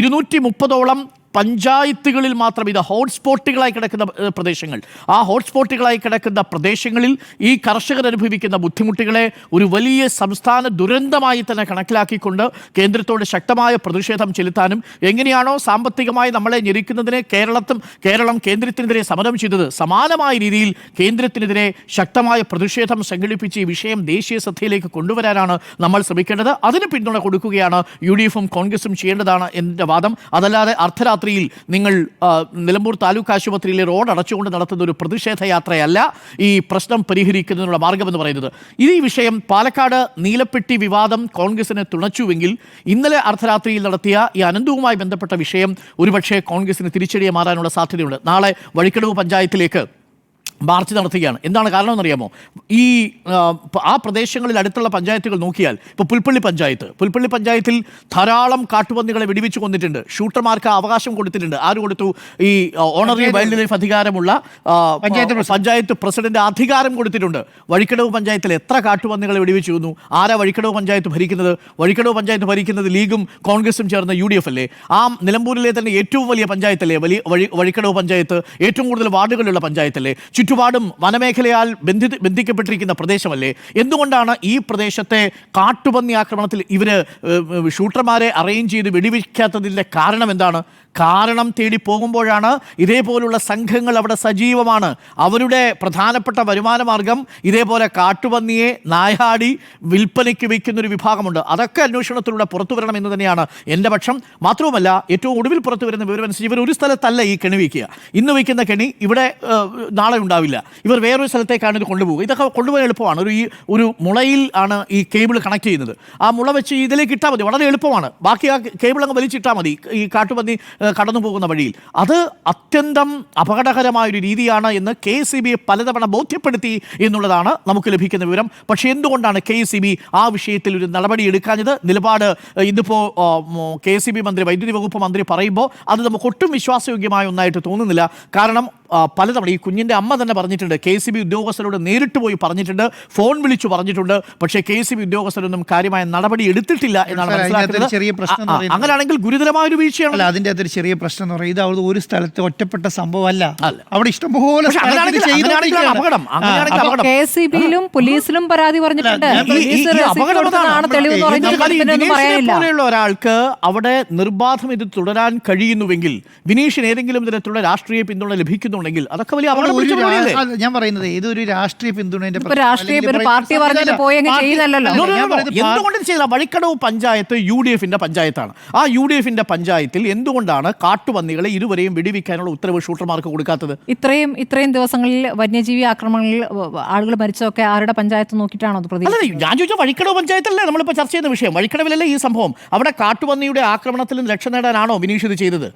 230ഓളം പഞ്ചായത്തുകളിൽ മാത്രം ഇത് ഹോട്ട്സ്പോട്ടുകളായി കിടക്കുന്ന പ്രദേശങ്ങൾ, ആ ഹോട്ട്സ്പോട്ടുകളായി കിടക്കുന്ന പ്രദേശങ്ങളിൽ ഈ കർഷകർ അനുഭവിക്കുന്ന ബുദ്ധിമുട്ടുകളെ ഒരു വലിയ സംസ്ഥാന ദുരന്തമായി തന്നെ കണക്കിലാക്കിക്കൊണ്ട് കേന്ദ്രത്തോട് ശക്തമായ പ്രതിഷേധം ചെലുത്താനും എങ്ങനെയാണോ സാമ്പത്തികമായി നമ്മളെ ഞെരിക്കുന്നതിനെ കേരളം കേന്ദ്രത്തിനെതിരെ സമരം ചെയ്തത്, സമാനമായ രീതിയിൽ കേന്ദ്രത്തിനെതിരെ ശക്തമായ പ്രതിഷേധം സംഘടിപ്പിച്ച് ഈ വിഷയം ദേശീയ ശ്രദ്ധയിലേക്ക് കൊണ്ടുവരാനാണ് നമ്മൾ ശ്രമിക്കേണ്ടത്. അതിന് പിന്തുണ കൊടുക്കുകയാണ് UDF-ഉം കോൺഗ്രസും ചെയ്യേണ്ടതാണ് എൻ്റെ വാദം. അതല്ലാതെ അർദ്ധരാത്രി നിങ്ങൾ നിലമ്പൂർ താലൂക്ക് ആശുപത്രിയിലെ റോഡ് അടച്ചുകൊണ്ട് നടത്തുന്ന ഒരു പ്രതിഷേധ യാത്രയല്ല ഈ പ്രശ്നം പരിഹരിക്കുന്നതിനുള്ള മാർഗമെന്ന് പറയുന്നത്. ഈ വിഷയം പാലക്കാട് നീലപ്പെട്ടി വിവാദം കോൺഗ്രസിനെ തുണച്ചുവെങ്കിൽ ഇന്നലെ അർദ്ധരാത്രിയിൽ നടത്തിയ ഈ അനന്തവുമായി ബന്ധപ്പെട്ട വിഷയം ഒരുപക്ഷെ കോൺഗ്രസിന് തിരിച്ചടിയെ മാറാനുള്ള സാധ്യതയുണ്ട്. നാളെ വഴിക്കടവ് പഞ്ചായത്തിലേക്ക് മാർച്ച് നടത്തുകയാണ്. എന്താണ് കാരണമെന്നറിയാമോ? ഈ ആ പ്രദേശങ്ങളിൽ അടുത്തുള്ള പഞ്ചായത്തുകൾ നോക്കിയാൽ ഇപ്പോൾ പുൽപ്പള്ളി പഞ്ചായത്തിൽ ധാരാളം കാട്ടുപന്നികളെ വെടിവെച്ച് കൊന്നിട്ടുണ്ട്. ഷൂട്ടർമാർക്ക് അവകാശം കൊടുത്തിട്ടുണ്ട്. ആര് കൊടുത്തു? ഈ ഓണററി വൈൽഡ് ലൈഫ് അധികാരമുള്ള പഞ്ചായത്ത് പ്രസിഡന്റ് അധികാരം കൊടുത്തിട്ടുണ്ട്. വഴിക്കടവ് പഞ്ചായത്തിൽ എത്ര കാട്ടുപന്നികളെ വെടിവെച്ച് കൊന്നു? ആരാ വഴിക്കടവ് പഞ്ചായത്ത് ഭരിക്കുന്നത്? വഴിക്കടവ് പഞ്ചായത്ത് ഭരിക്കുന്നത് ലീഗും കോൺഗ്രസും ചേർന്ന UDF അല്ലേ? ആ നിലമ്പൂരിലെ തന്നെ ഏറ്റവും വലിയ പഞ്ചായത്തല്ലേ വഴിക്കടവ് പഞ്ചായത്ത്? ഏറ്റവും കൂടുതൽ വാർഡുകളുള്ള പഞ്ചായത്തല്ലേ? ചുറ്റുപാടും വനമേഖലയാൽ ബന്ധിക്കപ്പെട്ടിരിക്കുന്ന പ്രദേശമല്ലേ? എന്തുകൊണ്ടാണ് ഈ പ്രദേശത്തെ കാട്ടുപന്നി ആക്രമണത്തിൽ ഇവർ ഷൂട്ടർമാരെ അറേഞ്ച് ചെയ്ത് വെടിവെക്കാത്തതിൻ്റെ കാരണം എന്താണ്? കാരണം തേടി പോകുമ്പോഴാണ് ഇതേപോലുള്ള സംഘങ്ങൾ അവിടെ സജീവമാണ്. അവരുടെ പ്രധാനപ്പെട്ട വരുമാന മാർഗം ഇതേപോലെ കാട്ടുപന്നിയെ നായാടി വിൽപ്പനയ്ക്ക് വയ്ക്കുന്നൊരു വിഭാഗമുണ്ട്. അതൊക്കെ അന്വേഷണത്തിലൂടെ പുറത്തു വരണം എന്ന് തന്നെയാണ് എൻ്റെ പക്ഷം. മാത്രവുമല്ല, ഏറ്റവും ഒടുവിൽ പുറത്തു വരുന്ന വിവരമനുസരിച്ച് ഇവർ ഒരു സ്ഥലത്തല്ല ഈ കെണി വയ്ക്കുക. ഇന്ന് വയ്ക്കുന്ന കെണി ഇവിടെ നാളെ ഉണ്ടാവില്ല. ഇവർ വേറൊരു സ്ഥലത്തേക്കാണ് ഇത് കൊണ്ടുപോകുക. ഇതൊക്കെ കൊണ്ടുപോകാൻ എളുപ്പമാണ്. ഒരു മുളയിൽ ആണ് ഈ കേബിൾ കണക്ട് ചെയ്യുന്നത്. ആ മുള വെച്ച് ഇതിലേക്ക് ഇട്ടാൽ മതി, വളരെ എളുപ്പമാണ്. ബാക്കി ആ കേബിൾ അങ്ങ് വലിച്ചിട്ടാൽ മതി ഈ കാട്ടുപന്നി കടന്നു പോകുന്ന വഴിയിൽ. അത് അത്യന്തം അപകടകരമായൊരു രീതിയാണ് എന്ന് KSEB പലതവണ ബോധ്യപ്പെടുത്തി എന്നുള്ളതാണ് നമുക്ക് ലഭിക്കുന്ന വിവരം. പക്ഷേ എന്തുകൊണ്ടാണ് KSEB ആ വിഷയത്തിൽ ഒരു നടപടി എടുക്കാഞ്ഞത്? നിലപാട് ഇതിപ്പോൾ KSEB മന്ത്രി, വൈദ്യുതി വകുപ്പ് മന്ത്രി പറയുമ്പോൾ അത് നമുക്ക് ഒട്ടും വിശ്വാസയോഗ്യമായ ഒന്നായിട്ട് തോന്നുന്നില്ല. കാരണം പലതവണ ഈ കുഞ്ഞിൻ്റെ അമ്മ തന്നെ പറഞ്ഞിട്ടുണ്ട്, KSEB ഉദ്യോഗസ്ഥരോട് നേരിട്ട് പോയി പറഞ്ഞിട്ടുണ്ട്, ഫോൺ വിളിച്ചു പറഞ്ഞിട്ടുണ്ട്. പക്ഷേ KSEB ഉദ്യോഗസ്ഥരൊന്നും കാര്യമായ നടപടി എടുത്തിട്ടില്ല എന്നാണ് മനസ്സിലാക്കുന്നത്. അങ്ങനെയാണെങ്കിൽ ഗുരുതരമായൊരു വീഴ്ചയാണ്. അതിൻ്റെ അകത്തൊരു ചെറിയ പ്രശ്നം എന്ന് പറയുന്നത് അത് ഒരു സ്ഥലത്ത് ഒറ്റപ്പെട്ട സംഭവമല്ല. അവിടെ ഇഷ്ടംപോലെ KSEB-യിലും പോലീസിലും പരാതി പറഞ്ഞിട്ടുണ്ട്. പോലെയുള്ള ഒരാൾക്ക് അവിടെ നിർബാധം ഇത് തുടരാൻ കഴിയുന്നുവെങ്കിൽ, വിനീഷിന് ഏതെങ്കിലും തരത്തിലുള്ള രാഷ്ട്രീയ പിന്തുണ ലഭിക്കുന്നുണ്ടെങ്കിൽ അതൊക്കെ വലിയ അപകടം. ഞാൻ പറയുന്നത് ഇതൊരു രാഷ്ട്രീയ പിന്തുണേന്റെ എന്തുകൊണ്ട് ചെയ്ത വഴിക്കടവ് പഞ്ചായത്ത് UDF-ന്റെ പഞ്ചായത്താണ്. ആ UDF-ന്റെ പഞ്ചായത്തിൽ എന്തുകൊണ്ടാണ് കാട്ടുപന്നികളെ ഇരുവരെയും വെടിവെക്കാനുള്ള ഉത്തരവ് ഷൂട്ടർമാർക്ക് കൊടുക്കാത്തത്? ഇത്രയും ദിവസങ്ങളിൽ വന്യജീവി ആക്രമണങ്ങളിൽ ആളുകൾ മരിച്ചതൊക്കെ ആരുടെ പഞ്ചായത്ത് നോക്കിയിട്ടാണോ അത്? അല്ല, ഞാൻ ചോദിച്ചാൽ വഴിക്കടവ് പഞ്ചായത്തല്ലേ നമ്മളിപ്പോൾ ചർച്ച ചെയ്യുന്ന വിഷയം. വഴിക്കടവിലല്ലേ ഈ സംഭവം? അവിടെ കാട്ടുപന്നിയുടെ ആക്രമണത്തിൽ നിന്ന് രക്ഷ നേടാനാണോ വിനീഷ് ഇത് ചെയ്തത്?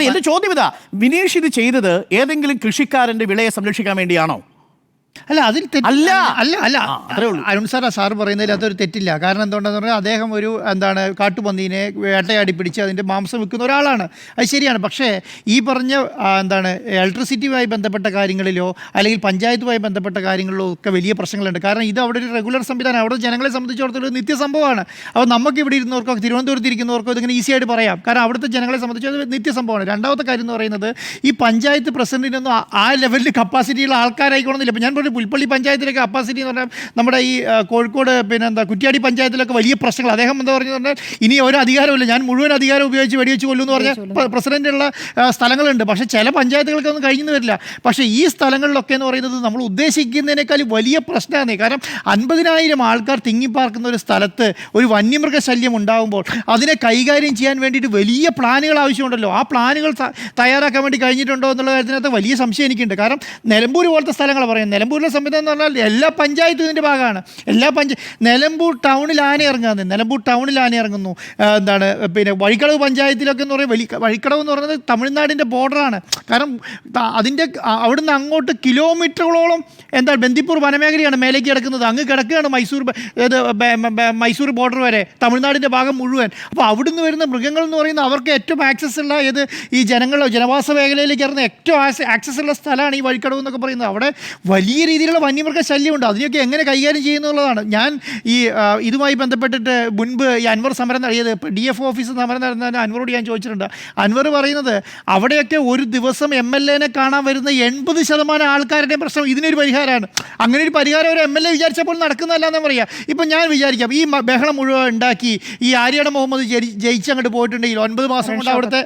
എന്റെ ചോദ്യം ഇതാ, വിനീഷ് ഇത് ചെയ്തത് ഏതെങ്കിലും കൃഷിക്കാരന്റെ വിളയെ സംരക്ഷിക്കാൻ വേണ്ടിയാണോ? അല്ല, അതിൽ അരുൺ സാർ പറയുന്നതിൽ അതൊരു തെറ്റില്ല. കാരണം എന്തുകൊണ്ടെന്ന് പറഞ്ഞാൽ അദ്ദേഹം ഒരു കാട്ടുപന്നീനെ വേട്ടയാടി പിടിച്ച് അതിൻ്റെ മാംസം വിൽക്കുന്ന ഒരാളാണ്. അത് ശരിയാണ്. പക്ഷേ ഈ പറഞ്ഞ ഇലക്ട്രിസിറ്റിയുമായി ബന്ധപ്പെട്ട കാര്യങ്ങളിലോ അല്ലെങ്കിൽ പഞ്ചായത്തുമായി ബന്ധപ്പെട്ട കാര്യങ്ങളിലോ ഒക്കെ വലിയ പ്രശ്നങ്ങളുണ്ട്. കാരണം ഇത് അവിടെ ഒരു റെഗുലർ സംവിധാനം, അവിടെ ജനങ്ങളെ സംബന്ധിച്ചിടത്തോളം ഒരു നിത്യസംഭവമാണ്. അപ്പോൾ നമുക്ക് ഇവിടെ ഇരുന്നവർക്കോ തിരുവനന്തപുരത്ത് ഇരിക്കുന്നവർക്കോ ഇതിങ്ങനെ ഈസി ആയിട്ട് പറയാം. കാരണം അവിടുത്തെ ജനങ്ങളെ സംബന്ധിച്ച് അത് നിത്യസംഭവമാണ്. രണ്ടാമത്തെ കാര്യം എന്ന് പറയുന്നത്, ഈ പഞ്ചായത്ത് പ്രസിഡന്റിനൊന്നും ആ ലെവലിൽ കപ്പാസിറ്റിയുള്ള ആൾക്കാരായിക്കോണമെന്നില്ല. ഇപ്പോൾ ഞാൻ പുൽപ്പള്ളി പഞ്ചായത്തിലൊക്കെ കപ്പാസിറ്റി എന്ന് പറഞ്ഞാൽ നമ്മുടെ ഈ കോഴിക്കോട് കുറ്റ്യാടി പഞ്ചായത്തിലൊക്കെ വലിയ പ്രശ്നങ്ങൾ. അദ്ദേഹം എന്താ പറഞ്ഞു പറഞ്ഞാൽ ഇനി ഒരു അധികാരമില്ല, ഞാൻ മുഴുവൻ അധികാരം ഉപയോഗിച്ച് വെടിവെച്ച് കൊല്ലുമെന്ന് പറഞ്ഞാൽ പ്രസിഡന്റുള്ള സ്ഥലങ്ങളുണ്ട്. പക്ഷേ ചില പഞ്ചായത്തുകൾക്കൊന്നും കഴിഞ്ഞു വരില്ല. പക്ഷേ ഈ സ്ഥലങ്ങളിലൊക്കെ എന്ന് പറയുന്നത് നമ്മൾ ഉദ്ദേശിക്കുന്നതിനേക്കാൾ വലിയ പ്രശ്നമാണ്. കാരണം 50,000 ആൾക്കാർ തിങ്ങിപ്പാർക്കുന്ന ഒരു സ്ഥലത്ത് ഒരു വന്യമൃഗശല്യം ഉണ്ടാകുമ്പോൾ അതിനെ കൈകാര്യം ചെയ്യാൻ വേണ്ടിയിട്ട് വലിയ പ്ലാനുകൾ ആവശ്യമുണ്ടല്ലോ. ആ പ്ലാനുകൾ തയ്യാറാക്കാൻ വേണ്ടി കഴിഞ്ഞിട്ടുണ്ടോ എന്നുള്ള കാര്യത്തിനകത്ത് വലിയ സംശയം എനിക്കുണ്ട്. കാരണം നിലമ്പൂർ പോലത്തെ സ്ഥലങ്ങൾ പറയാം, നിലമ്പൂർ നിലമ്പൂരിലെ സംവിധാനം എന്ന് പറഞ്ഞാൽ എല്ലാ പഞ്ചായത്തും ഇതിൻ്റെ ഭാഗമാണ്. നിലമ്പൂർ ടൗണിൽ ആന ഇറങ്ങുന്നത്, നിലമ്പൂർ ടൗണിൽ ആന ഇറങ്ങുന്നു. എന്താണ് പിന്നെ വഴിക്കടവ് പഞ്ചായത്തിലൊക്കെ എന്ന് പറയുമ്പോൾ വഴിക്കടവ് എന്ന് പറയുന്നത് തമിഴ്നാടിൻ്റെ ബോർഡറാണ്. കാരണം അതിൻ്റെ അവിടുന്ന് അങ്ങോട്ട് കിലോമീറ്ററുകളോളം ബന്ദിപ്പൂർ വനമേഖലയാണ് മേലേക്ക് കിടക്കുന്നത്. അങ്ങ് കിടക്കുകയാണ് മൈസൂർ ബോർഡർ വരെ, തമിഴ്നാടിൻ്റെ ഭാഗം മുഴുവൻ. അപ്പോൾ അവിടുന്ന് വരുന്ന മൃഗങ്ങൾ എന്ന് പറയുന്നത് അവർക്ക് ഏറ്റവും ആക്സസ് ഉള്ള ഈ ജനവാസ മേഖലയിലേക്ക് ഇറങ്ങുന്ന ഏറ്റവും ആക്സസ് ഉള്ള സ്ഥലമാണ് ഈ വഴിക്കടവ് എന്നൊക്കെ പറയുന്നത്. അവിടെ വലിയ രീതിയിലുള്ള വന്യമൃഗ ശല്യമുണ്ട്. അതിനൊക്കെ എങ്ങനെ കൈകാര്യം ചെയ്യുന്നുള്ളതാണ്. ഞാൻ ഈ ഇതുമായി ബന്ധപ്പെട്ടിട്ട് മുൻപ് ഈ അൻവർ സമരം നടത്തിയത് DF ഓഫീസ് സമരം നടന്ന അൻവറോട് ഞാൻ ചോദിച്ചിട്ടുണ്ട്. അൻവർ പറയുന്നത് അവിടെയൊക്കെ ഒരു ദിവസം MLA-നെ കാണാൻ വരുന്ന 80% ആൾക്കാരുടെയും പ്രശ്നം ഇതിനൊരു പരിഹാരമാണ്. അങ്ങനെ ഒരു പരിഹാരം ഒരു MLA വിചാരിച്ചപ്പോൾ നടക്കുന്നതല്ലാന്ന് പറയാം. ഇപ്പം ഞാൻ വിചാരിക്കാം ഈ ബഹളം മുഴുവൻ ഉണ്ടാക്കി ഈ ആര്യാട മുഹമ്മദ് ജയിച്ചങ്ങോട്ട് പോയിട്ടുണ്ടെങ്കിൽ 9 മാസം കൊണ്ട് അവിടുത്തെ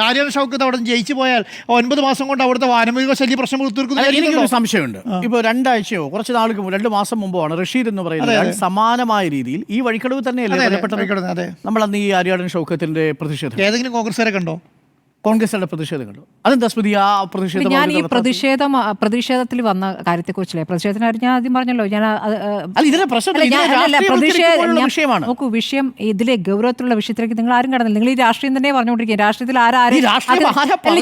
ആര്യാട ഷൗക്കത്ത് അവിടെ ജയിച്ചു പോയാൽ 9 മാസം കൊണ്ട് അവിടുത്തെ വനമൃഗ ശല്യ പ്രശ്നം തീർക്കുന്നു. എനിക്കൊരു സംശയമുണ്ട്. ഇപ്പോൾ 2 ആഴ്ചയോ കുറച്ച് നാൾക്ക് 2 മാസം മുമ്പാണ് റഷീദ് എന്ന് പറയുന്നത് സമാനമായ രീതിയിൽ ഈ വഴിക്കടവ് തന്നെയല്ലേ നമ്മളന്ന് ഈ ആര്യാടൻ ഷൗക്കത്തിന്റെ പ്രതിഷേധം ഏതെങ്കിലും കോൺഗ്രസ്സുകാരെ കണ്ടോ? കോൺഗ്രസുകളുടെ പ്രതിഷേധം കണ്ടു. അതെന്താ സ്മൃതി ആ പ്രതിഷേധം? ഞാൻ ഈ പ്രതിഷേധത്തിൽ വന്ന കാര്യത്തെക്കുറിച്ചല്ലേ പ്രതിഷേധത്തിന് ഞാൻ ആദ്യം പറഞ്ഞല്ലോ. ഞാൻ വിഷയമാണ്. നോക്കൂ, വിഷയം ഇതിലെ ഗൗരവത്തിലുള്ള വിഷയത്തിലേക്ക് നിങ്ങൾ ആരും കടന്നില്ല. നിങ്ങൾ ഈ രാഷ്ട്രീയം തന്നെ പറഞ്ഞുകൊണ്ടിരിക്കുക. രാഷ്ട്രീയത്തിൽ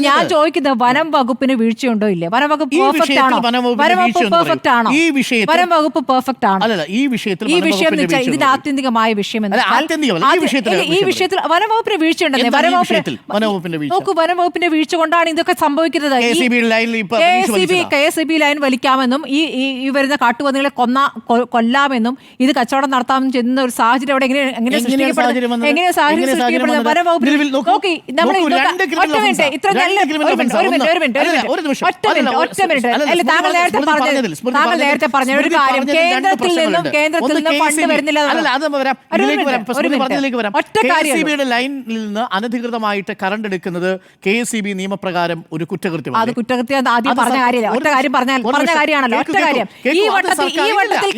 ഞാൻ ചോദിക്കുന്നത് വനം വകുപ്പിന് വീഴ്ചയുണ്ടോ ഇല്ലേ? വനം വകുപ്പ് പെർഫെക്റ്റ് ആണോ? വനം വകുപ്പ് പെർഫെക്റ്റ് ആണോ? വനം വകുപ്പ് പെർഫെക്റ്റ് ആണോ? ഈ വിഷയം ഇതിന്റെ ആത്യന്തികമായ വിഷയം ഈ വിഷയത്തിൽ വനം വകുപ്പിന് വീഴ്ചയുണ്ടെന്നേ. വനംവകുപ്പിന്റെ വീഴ്ച കൊണ്ടാണ് ഇതൊക്കെ സംഭവിക്കുന്നത്. KSEB ലൈൻ വലിക്കാമെന്നും ഈ വരുന്ന കാട്ടുപന്നികളെ കൊല്ലാമെന്നും ഇത് കച്ചവടം നടത്താമെന്നും ചെയ്യുന്ന ഒരു സാഹചര്യം അവിടെ എങ്ങനെ സൃഷ്ടിക്കപ്പെടുന്നത്? വനംവകുപ്പിൽ നോക്കി നമ്മൾ ഇത്ര താങ്കൾ നേരത്തെ പറഞ്ഞ ഒരു കാര്യം, കേന്ദ്രത്തിൽ നിന്നും ഫണ്ട് വരുന്നില്ല. ഒറ്റ കാര്യം, ലൈനിൽ നിന്ന് അനധികൃതമായിട്ട് കറണ്ട് എടുക്കുന്നത് KSEB നിയമപ്രകാരം ഒരു കുറ്റകൃത്യം. അത് കുറ്റകൃത്യം ആദ്യം പറഞ്ഞ കാര്യമല്ല. ഒറ്റ കാര്യം പറഞ്ഞ കാര്യമാണല്ലോ. ഒറ്റ കാര്യം, ഈ വട്ടത്തിൽ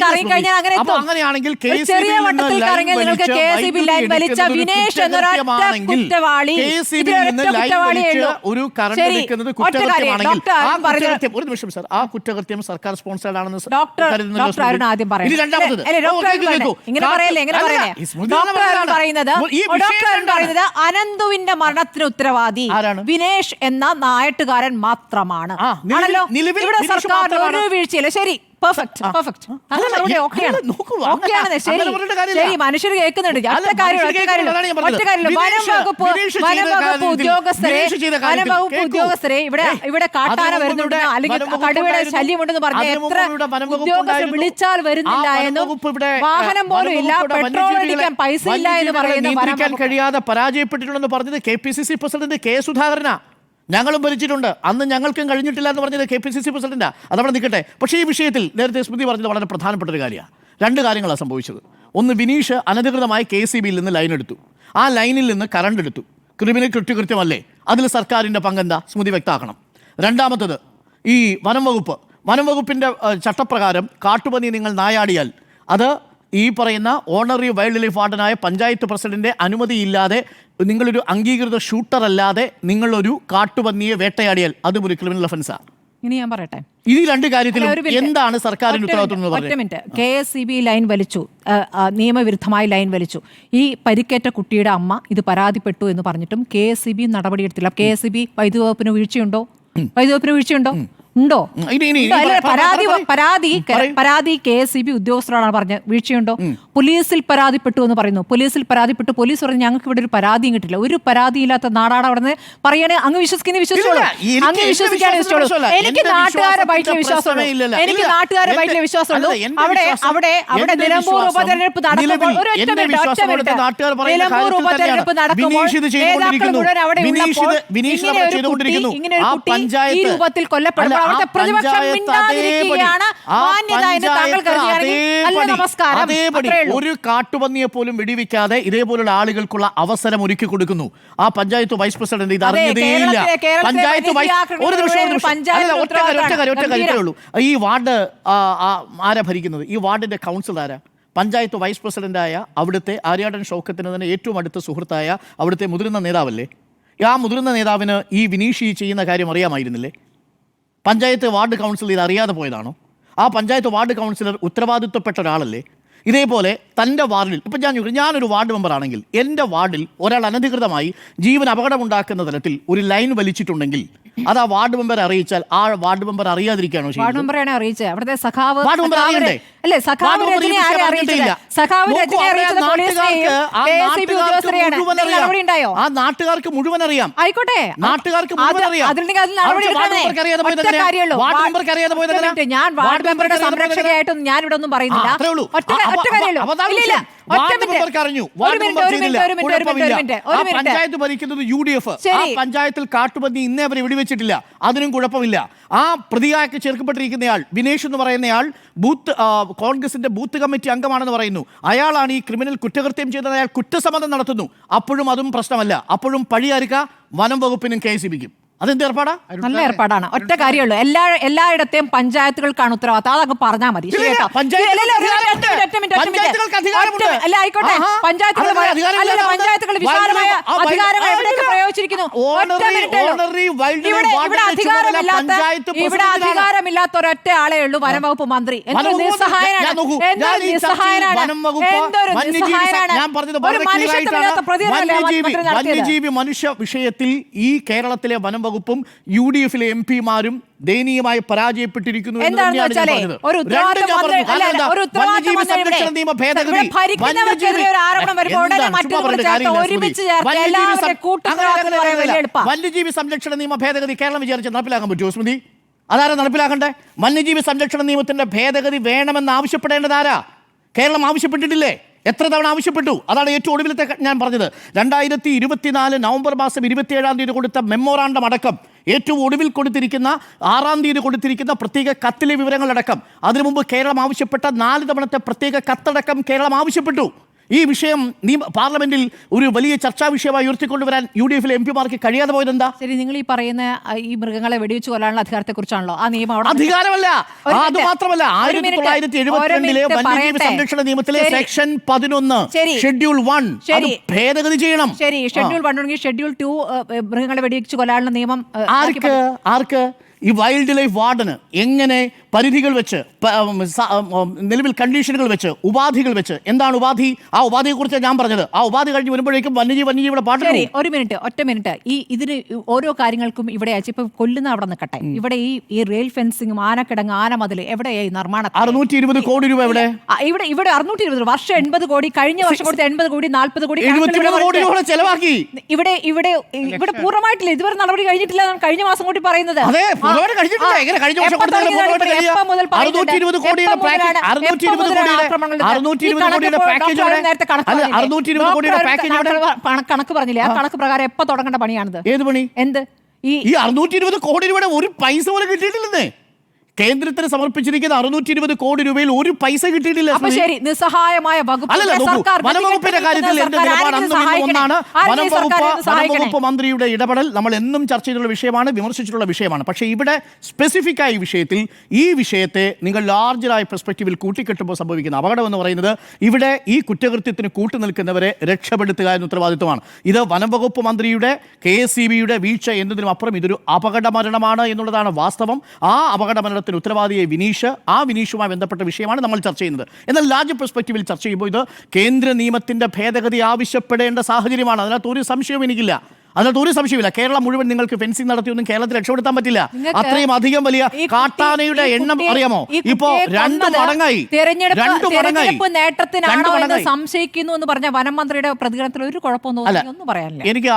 കറങ്ങി കഴിഞ്ഞാൽ അങ്ങനെ അങ്ങനെയാണെങ്കിൽ ചെറിയ വട്ടത്തിൽ കറങ്ങി നിങ്ങൾക്ക് KSEB ലൈൻ വലിച്ച വിനേഷ് എന്നൊരൊറ്റ കുറ്റവാളി ഒരു കറണ്ട് എടുക്കുന്നത് കുറ്റകൃത്യമാണെങ്കിൽ ഒരു നിമിഷം സാർ, ആ കുറ്റകൃത്യം സർക്കാർ സ്പോൺസേർഡ് ആണെന്ന് ഡോക്ടർ ആദ്യം പറയുന്നത് അനന്തുവിന്റെ മരണത്തിന് ഉത്തരവാദി വിനേഷ് എന്ന നായട്ടുകാരൻ മാത്രമാണ്. ആണല്ലോ, ഇവിടെ സർക്കാർ ഒരു വീഴ്ചയില്ല. ശരി, ശരി, മനുഷ്യർ കേൾക്കുന്നുണ്ട്. ഉദ്യോഗസ്ഥരെ ഇവിടെ കാട്ടാന വരുന്നുണ്ട് അല്ലെങ്കിൽ കടുവയുടെ ശല്യമുണ്ടെന്ന് പറഞ്ഞ എത്ര ഉദ്യോഗസ്ഥർ വിളിച്ചാൽ വരുന്നില്ല എന്നും വാഹനം പോലും ഇല്ല, പെട്രോൾ അടിക്കാൻ പൈസ ഇല്ല എന്ന് പറയുന്ന കഴിയാതെ പരാജയപ്പെട്ടിട്ടുണ്ടെന്ന് പറഞ്ഞത് KPCC പ്രസിഡന്റ് K. സുധാകരനാ. ഞങ്ങളും ഭരിച്ചിട്ടുണ്ട്, അന്ന് ഞങ്ങൾക്കും കഴിഞ്ഞിട്ടില്ല എന്ന് പറഞ്ഞത് KPCC പ്രസിഡന്റാ. അതവിടെ നിൽക്കട്ടെ. പക്ഷേ ഈ വിഷയത്തിൽ നേരത്തെ സ്മൃതി പറഞ്ഞത് വളരെ പ്രധാനപ്പെട്ട ഒരു കാര്യമാണ്. 2 കാര്യങ്ങളാണ് സംഭവിച്ചത്. ഒന്ന്, വിനീഷ് അനധികൃതമായി KSEB-യിൽ നിന്ന് ലൈൻ എടുത്തു. ആ ലൈനിൽ നിന്ന് കറണ്ട് എടുത്തു. ക്രിമിനൽ കുറ്റകൃത്യമല്ലേ? അതിൽ സർക്കാരിൻ്റെ പങ്കെന്താ സ്മൃതി വ്യക്തമാക്കണം. രണ്ടാമത്തത്, ഈ വനം വകുപ്പിൻ്റെ ചട്ടപ്രകാരം കാട്ടുപന്നി നിങ്ങൾ നായാടിയാൽ അത് ഈ പറയുന്ന ഓണറി വൈൽഡ് ലൈഫ് വാർഡനായ പഞ്ചായത്ത് പ്രസിഡന്റിന്റെ അനുമതിയില്ലാതെ നിങ്ങളൊരു അംഗീകൃത ഷൂട്ടർ അല്ലാതെ നിങ്ങളൊരു കാട്ടുപന്നിയെ വേട്ടയാടിയാൽ അതും ഒരു ക്രിമിനൽ ഒഫൻസാണ്. ഇനി ഞാൻ പറയട്ടെ, ഈ 2 കാര്യത്തിലും എന്താണ് സർക്കാരിന്റെ ഉത്തരവാദിത്വം? KSEB ലൈൻ വലിച്ചു, നിയമവിരുദ്ധമായി ലൈൻ വലിച്ചു. ഈ പരിക്കേറ്റ കുട്ടിയുടെ അമ്മ ഇത് പരാതിപ്പെട്ടു എന്ന് പറഞ്ഞിട്ടും KSEB നടപടിയെടുത്തില്ല. KSEB വൈദ്യുതി വകുപ്പിന് വീഴ്ചയുണ്ടോ? ഉണ്ടോ? പരാതി KSEB ഉദ്യോഗസ്ഥരോടാണ് പറഞ്ഞത്. വീഴ്ചയുണ്ടോ? പോലീസിൽ പരാതിപ്പെട്ടു എന്ന് പറയുന്നു. പോലീസ് പറഞ്ഞു ഞങ്ങൾക്ക് ഇവിടെ ഒരു പരാതിയും കിട്ടില്ല. ഒരു പരാതിയില്ലാത്ത നാടാണ് അവിടെ നിന്ന് പറയണേ. അങ്ങ് വിശ്വസിച്ചോളൂ. എനിക്ക് നാട്ടുകാരെ ബൈറ്റിലെ വിശ്വാസമുള്ളൂ. അവിടെ നിലമ്പൂർ ഉപതെരഞ്ഞെടുപ്പ് നടക്കുമ്പോൾ ഇങ്ങനെ ഒരു കുട്ടി ഈ രൂപത്തിൽ കൊല്ലപ്പെടുമ്പോൾ അവിടുത്തെ പ്രതിപക്ഷം മിണ്ടാതിരിക്കുകയാണ്. മാന്യത എന്ന് താങ്കൾ കരുതിയാണെങ്കിൽ നമസ്കാരം. ഒരു കാട്ടുപന്നിയെ പോലും വെടിവെക്കാതെ ഇതേപോലുള്ള ആളുകൾക്കുള്ള അവസരം ഒരുക്കി കൊടുക്കുന്നു. ആ പഞ്ചായത്ത് വൈസ് പ്രസിഡന്റ് ഇത് അറിഞ്ഞതേയില്ല. ഒറ്റ കാര്യമേ ഉള്ളൂ. ഈ വാർഡ് ആരാ ഭരിക്കുന്നത്? ഈ വാർഡിന്റെ കൗൺസിൽ ആരാ? പഞ്ചായത്ത് വൈസ് പ്രസിഡന്റായ അവിടുത്തെ ആര്യാടൻ ഷൗക്കത്തിന് തന്നെ ഏറ്റവും അടുത്ത സുഹൃത്തായ അവിടുത്തെ മുതിർന്ന നേതാവല്ലേ? ആ മുതിർന്ന നേതാവിന് ഈ വിനീഷ് ചെയ്യുന്ന കാര്യം അറിയാമായിരുന്നില്ലേ? പഞ്ചായത്ത് വാർഡ് കൗൺസിൽ ഇത് അറിയാതെ പോയതാണോ? ആ പഞ്ചായത്ത് വാർഡ് കൗൺസിലർ ഉത്തരവാദിത്വപ്പെട്ട ഒരാളല്ലേ? ഇതേപോലെ തൻ്റെ വാർഡിൽ ഇപ്പം ഞാനൊരു വാർഡ് മെമ്പർ ആണെങ്കിൽ എൻ്റെ വാർഡിൽ ഒരാൾ അനധികൃതമായി ജീവൻ അപകടമുണ്ടാക്കുന്ന തരത്തിൽ ഒരു ലൈൻ വലിച്ചിട്ടുണ്ടെങ്കിൽ അത് ആ വാർഡ് മെമ്പറെ അറിയിച്ചാൽ ആ വാർഡ് മെമ്പർ അറിയാതിരിക്കുകയാണോ വാർഡ് മെമ്പറെയാണ് അറിയിച്ചത്. അവിടുത്തെ സഖാവ് വാർഡ് മെമ്പർ അറിയണ്ടേ? അല്ലേ, സഖാവ് രജനി ആരെ അറിയിച്ചില്ല? സഖാവ് രജനി അറിയിച്ചത് പോലീസിനെയും KSEB ഉദ്യോഗസ്ഥരെയാണ്. നടപടി ഉണ്ടായോ? ആ നാട്ടുകാർക്ക് മുഴുവൻ അറിയാം. ആയിക്കോട്ടെ, നാട്ടുകാർക്ക് മുഴുവൻ അറിയാം. ഞാൻ വാർഡ് മെമ്പറുടെ സംരക്ഷകയായിട്ടൊന്നും ഞാൻ ഇവിടെ ഒന്നും പറയുന്നില്ല. ഒറ്റ കാര്യമുള്ളൂ. പഞ്ചായത്ത് ഭരിക്കുന്നത് UDF. ആ പഞ്ചായത്തിൽ കാട്ടുപന്നി ഇന്നേ അവരെ വെടിവെച്ചിട്ടില്ല. അതിനും കുഴപ്പമില്ല. ആ പ്രതിയാക്കി ചേർക്കപ്പെട്ടിരിക്കുന്നയാൾ വിനേഷ് എന്ന് പറയുന്നയാൾ കോൺഗ്രസിന്റെ ബൂത്ത് കമ്മിറ്റി അംഗമാണെന്ന് പറയുന്നു. അയാളാണ് ഈ ക്രിമിനൽ കുറ്റകൃത്യം ചെയ്തത്. അയാൾ കുറ്റസമ്മതം നടത്തുന്നു. അപ്പോഴും അതും പ്രശ്നമല്ല. അപ്പോഴും പഴിയാരിക്ക വനം വകുപ്പിനും KSEBക്കും. അതെന്ത് ഏർപ്പാടാ? നല്ല ഏർപ്പാടാണ്. ഒറ്റ കാര്യമുള്ളൂ, എല്ലായിടത്തെയും പഞ്ചായത്തുകൾക്കാണ് ഉത്തരവാദിത്തം. അതങ്ങ് പറഞ്ഞാൽ മതി. പഞ്ചായത്തുകൾക്ക് പഞ്ചായത്തുകൾ വിശാലമായ അധികാരങ്ങൾ എവിടെയൊക്കെ പ്രയോഗിച്ചിരിക്കുന്നു? ഇവിടെ അധികാരമില്ലാത്ത ഒരൊറ്റ ആളേ ഉള്ളൂ, വനംവകുപ്പ് മന്ത്രി. എന്തൊരു നിസ്സഹായനാണ്. വന്യജീവി മനുഷ്യ വിഷയത്തിൽ ഈ കേരളത്തിലെ വനം വകുപ്പും UDF-ലെ MP-മാരും ദയനീയമായി പരാജയപ്പെട്ടിരിക്കുന്നു. വന്യജീവി സംരക്ഷണ നിയമ ഭേദഗതി കേരളം വിചാരിച്ച് നടപ്പിലാക്കാൻ പറ്റുമോ സ്മൃതി? അതാരാ നടപ്പിലാക്കണ്ടേ? വന്യജീവി സംരക്ഷണ നിയമത്തിന്റെ ഭേദഗതി വേണമെന്ന് ആവശ്യപ്പെടേണ്ടതാരാ? കേരളം ആവശ്യപ്പെട്ടിട്ടില്ലേ? എത്ര തവണ ആവശ്യപ്പെട്ടു? അതാണ് ഏറ്റവും ഒടുവിലത്തെ ഞാൻ പറഞ്ഞത്. 2024 നവംബർ മാസം 27-ാം തീയതി കൊടുത്ത മെമ്മോറാണ്ടം അടക്കം, ഏറ്റവും ഒടുവിൽ കൊടുത്തിരിക്കുന്ന 6-ാം തീയതി കൊടുത്തിരിക്കുന്ന പ്രത്യേക കത്തിലെ വിവരങ്ങളടക്കം, അതിനു മുമ്പ് കേരളം ആവശ്യപ്പെട്ട 4 തവണത്തെ പ്രത്യേക കത്തടക്കം കേരളം ആവശ്യപ്പെട്ടു. ഈ വിഷയം പാർലമെന്റിൽ ഒരു വലിയ ചർച്ചാ വിഷയമായി ഉയർത്തിക്കൊണ്ടുവരാൻ UDF-ലെ MP-മാർക്ക് കഴിയാതെ പോയതെന്താ? ശരി, നിങ്ങൾ ഈ പറയുന്ന ഈ മൃഗങ്ങളെ വെടിവെച്ച് കൊല്ലാനുള്ള അധികാരത്തെ കുറിച്ചാണല്ലോ ആ നിയമം. അധികാരമല്ല, അത് മാത്രമല്ല, 1972-ലെ വന്യജീവി സംരക്ഷണ നിയമത്തിലെ സെക്ഷൻ 11 ഷെഡ്യൂൾ 1 ഭേദഗതി ചെയ്യണം. ശരി, ഷെഡ്യൂൾ 1 ഉണ്ടെങ്കിൽ ഷെഡ്യൂൾ 2 മൃഗങ്ങളെ വെടിവെച്ച് കൊല്ലാനുള്ള നിയമം ആർക്ക്? ഈ വൈൽഡ് ലൈഫ് വാർഡന് എങ്ങനെ പരിധികൾ വെച്ച്, നിലവിൽ കണ്ടീഷനുകൾ വെച്ച്, ഉപാധികൾ വെച്ച്, എന്താണ് ഉപാധി? ആ ഉപാധിയെ കുറിച്ച് ഞാൻ പറഞ്ഞത്. ആ ഉപാധി കഴിഞ്ഞ് വരുമ്പോഴേക്കും വന്യജീവിയുടെ പാട്ട്. ഒരു മിനിറ്റ്, ഒറ്റ മിനിറ്റ്. ഇതിന് ഓരോ കാര്യങ്ങൾക്കും ഇവിടെ ഇപ്പൊ കൊല്ലുന്ന അവിടെ നിൽക്കട്ടെ, ഇവിടെ ഈ റെയിൽ ഫെൻസിങ്ങും ആനക്കിടങ്ങ് ആനമതിൽ എവിടെയായി നിർമ്മാണം? 620 കോടി രൂപ എവിടെ? ഇവിടെ 620 വർഷം 80 കോടി, കഴിഞ്ഞ വർഷം കൊടുത്ത 80 കോടി, 40 കോടി, 73 കോടി രൂപ ചെലവാക്കി. ഇവിടെ പൂർണ്ണമായിട്ടില്ല, ഇതുവരെ നടപടി കഴിഞ്ഞിട്ടില്ല. കഴിഞ്ഞ മാസം കൂടി പറയുന്നത് കണക്ക് പറഞ്ഞില്ലേ? ആ കണക്ക് പ്രകാരം എപ്പോ തുടങ്ങേണ്ട പണിയാണിത്? ഏത് പണി? എന്ത്? ഈ 620 കോടി രൂപയുടെ ഒരു പൈസ പോലും കിട്ടിയിട്ടില്ലെന്നേ. കേന്ദ്രത്തിന് സമർപ്പിച്ചിരിക്കുന്ന 620 കോടി രൂപയിൽ ഒരു പൈസ കിട്ടിയിട്ടില്ല. ശരി, നിസ്സഹായമായ വനംവകുപ്പിന്റെ കാര്യത്തിൽ എന്റെ നിലപാട് ഒന്നാണ്. വനംവകുപ്പ് മന്ത്രിയുടെ ഇടപെടൽ നമ്മൾ എന്നും ചർച്ച ചെയ്തിട്ടുള്ള വിഷയമാണ്, വിമർശിച്ചിട്ടുള്ള വിഷയമാണ്. പക്ഷേ ഇവിടെ സ്പെസിഫിക് ആയ വിഷയത്തിൽ ഈ വിഷയത്തെ നിങ്ങൾ ലാർജറായ പെർസ്പെക്റ്റീവിൽ കൂട്ടിക്കെട്ടുമ്പോൾ സംഭവിക്കുന്ന അപകടം എന്ന് പറയുന്നത്, ഇവിടെ ഈ കുറ്റകൃത്യത്തിന് കൂട്ടുനിൽക്കുന്നവരെ രക്ഷപ്പെടുത്തുക എന്ന ഉത്തരവാദിത്വമാണ്. ഇത് വനംവകുപ്പ് മന്ത്രിയുടെ KSEBയുടെ വീഴ്ച എന്നതിനും അപ്പുറം ഇതൊരു അപകട മരണമാണ് എന്നുള്ളതാണ് വാസ്തവം. ആ അപകട മരണത്തിന് ഉത്തരവാദിയെ വിനീഷ്, ആ വിനീഷുമായി ബന്ധപ്പെട്ട വിഷയമാണ് നമ്മൾ ചർച്ച ചെയ്യുന്നത്. എന്നാൽ ലാർജ് പെർസ്പെക്റ്റീവിൽ ചർച്ച ചെയ്യുമ്പോൾ ഇത് കേന്ദ്ര നിയമത്തിന്റെ ഭേദഗതി ആവശ്യപ്പെടേണ്ട സാഹചര്യമാണ്. അതിനകത്ത് ഒരു സംശയവും എനിക്കില്ല. അതിനകത്ത് ഒരു സംശയമില്ല. കേരളം മുഴുവൻ നിങ്ങൾക്ക് ഫെൻസിംഗ് നടത്തിയൊന്നും കേരളത്തിൽ രക്ഷപ്പെടുത്താൻ പറ്റില്ല. അത്രയും അധികം വലിയ കാട്ടാനയുടെ എണ്ണം അറിയാമോ? ഇപ്പോ 2 മടങ്ങായി. തെരഞ്ഞെടുപ്പ് നേട്ടത്തിനാണോ എന്ന് സംശയിക്കുന്നു എന്ന് പറഞ്ഞ വനം മന്ത്രിയുടെ പ്രതികരണത്തിൽ ഒരു കുഴപ്പമൊന്നും പറയാനില്ല. എനിക്ക്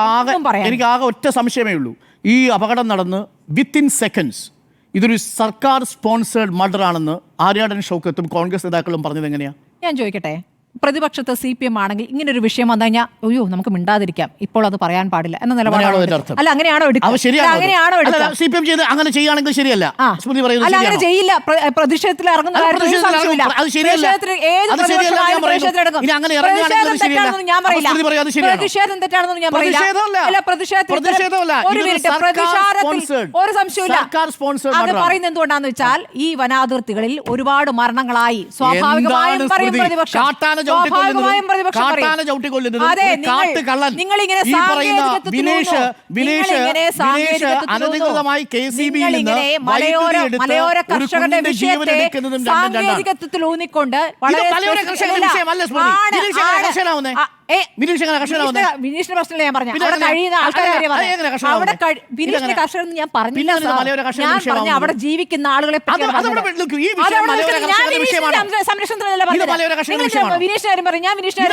ആകെ ഒറ്റ സംശയമേ ഉള്ളൂ. ഈ അപകടം നടന്ന് വിത്തിൻ സെക്കൻഡ്സ് ഇതൊരു സർക്കാർ സ്പോൺസേഡ് മർഡർ ആണെന്ന് ആര്യാടൻ ഷൗക്കത്തും കോൺഗ്രസ് നേതാക്കളും പറഞ്ഞത് എങ്ങനെയാ? ഞാൻ ചോദിക്കട്ടെ, പ്രതിപക്ഷത്ത് CPM ആണെങ്കിൽ ഇങ്ങനെ ഒരു വിഷയം വന്നു കഴിഞ്ഞാൽ അയ്യോ നമുക്ക് മിണ്ടാതിരിക്കാം, ഇപ്പോൾ അത് പറയാൻ പാടില്ല എന്ന നിലപാടാണോ? അല്ല, അങ്ങനെയാണോ എടുക്കുക? CPM ചെയ്ത് അങ്ങനെ ചെയ്യുകയാണെങ്കിൽ ശരിയല്ല. അങ്ങനെ ചെയ്യില്ല. പ്രതിഷേധത്തിൽ ഇറങ്ങുന്ന ഞാൻ പറയില്ല. പ്രതിഷേധം തെറ്റാണെന്ന് ഞാൻ പറയില്ല. ഒരു സംശയമില്ല. അത് പറയുന്നത് എന്തുകൊണ്ടാന്ന് വെച്ചാൽ ഈ വനാതിർത്തികളിൽ ഒരുപാട് മരണങ്ങളായി സ്വാഭാവികമായും പറയും പ്രതിപക്ഷം. സ്വാഭാവികമായും പ്രതിപക്ഷം പറയും. കാട്ടാന ചവിട്ടിക്കൊല്ലുന്നത് അതെ, കാട്ടുകള്ളൻ നിങ്ങളിങ്ങനെ ഈ പറയുന്ന ബിനീഷ് അനധികൃതമായി KCB യിൽ നിന്ന് മലയോര കർഷകരുടെ വിഷയത്തെ സാങ്കേതികത്വത്തിൽ ഊന്നിക്കൊണ്ട് വിനീഷിന്റെ പ്രശ്നമില്ല ഞാൻ പറഞ്ഞു. അവിടെ കഴിയുന്ന ആൾക്കാരെ വിനീഷിന്റെ കർഷകർ ഞാൻ പറഞ്ഞില്ല. ഞാൻ പറഞ്ഞ അവിടെ ജീവിക്കുന്ന ആളുകളെ സംരക്ഷണത്തിലല്ല വിനീഷിന്റെ കാര്യം പറഞ്ഞു. ഞാൻ വിനീഷിന്റെ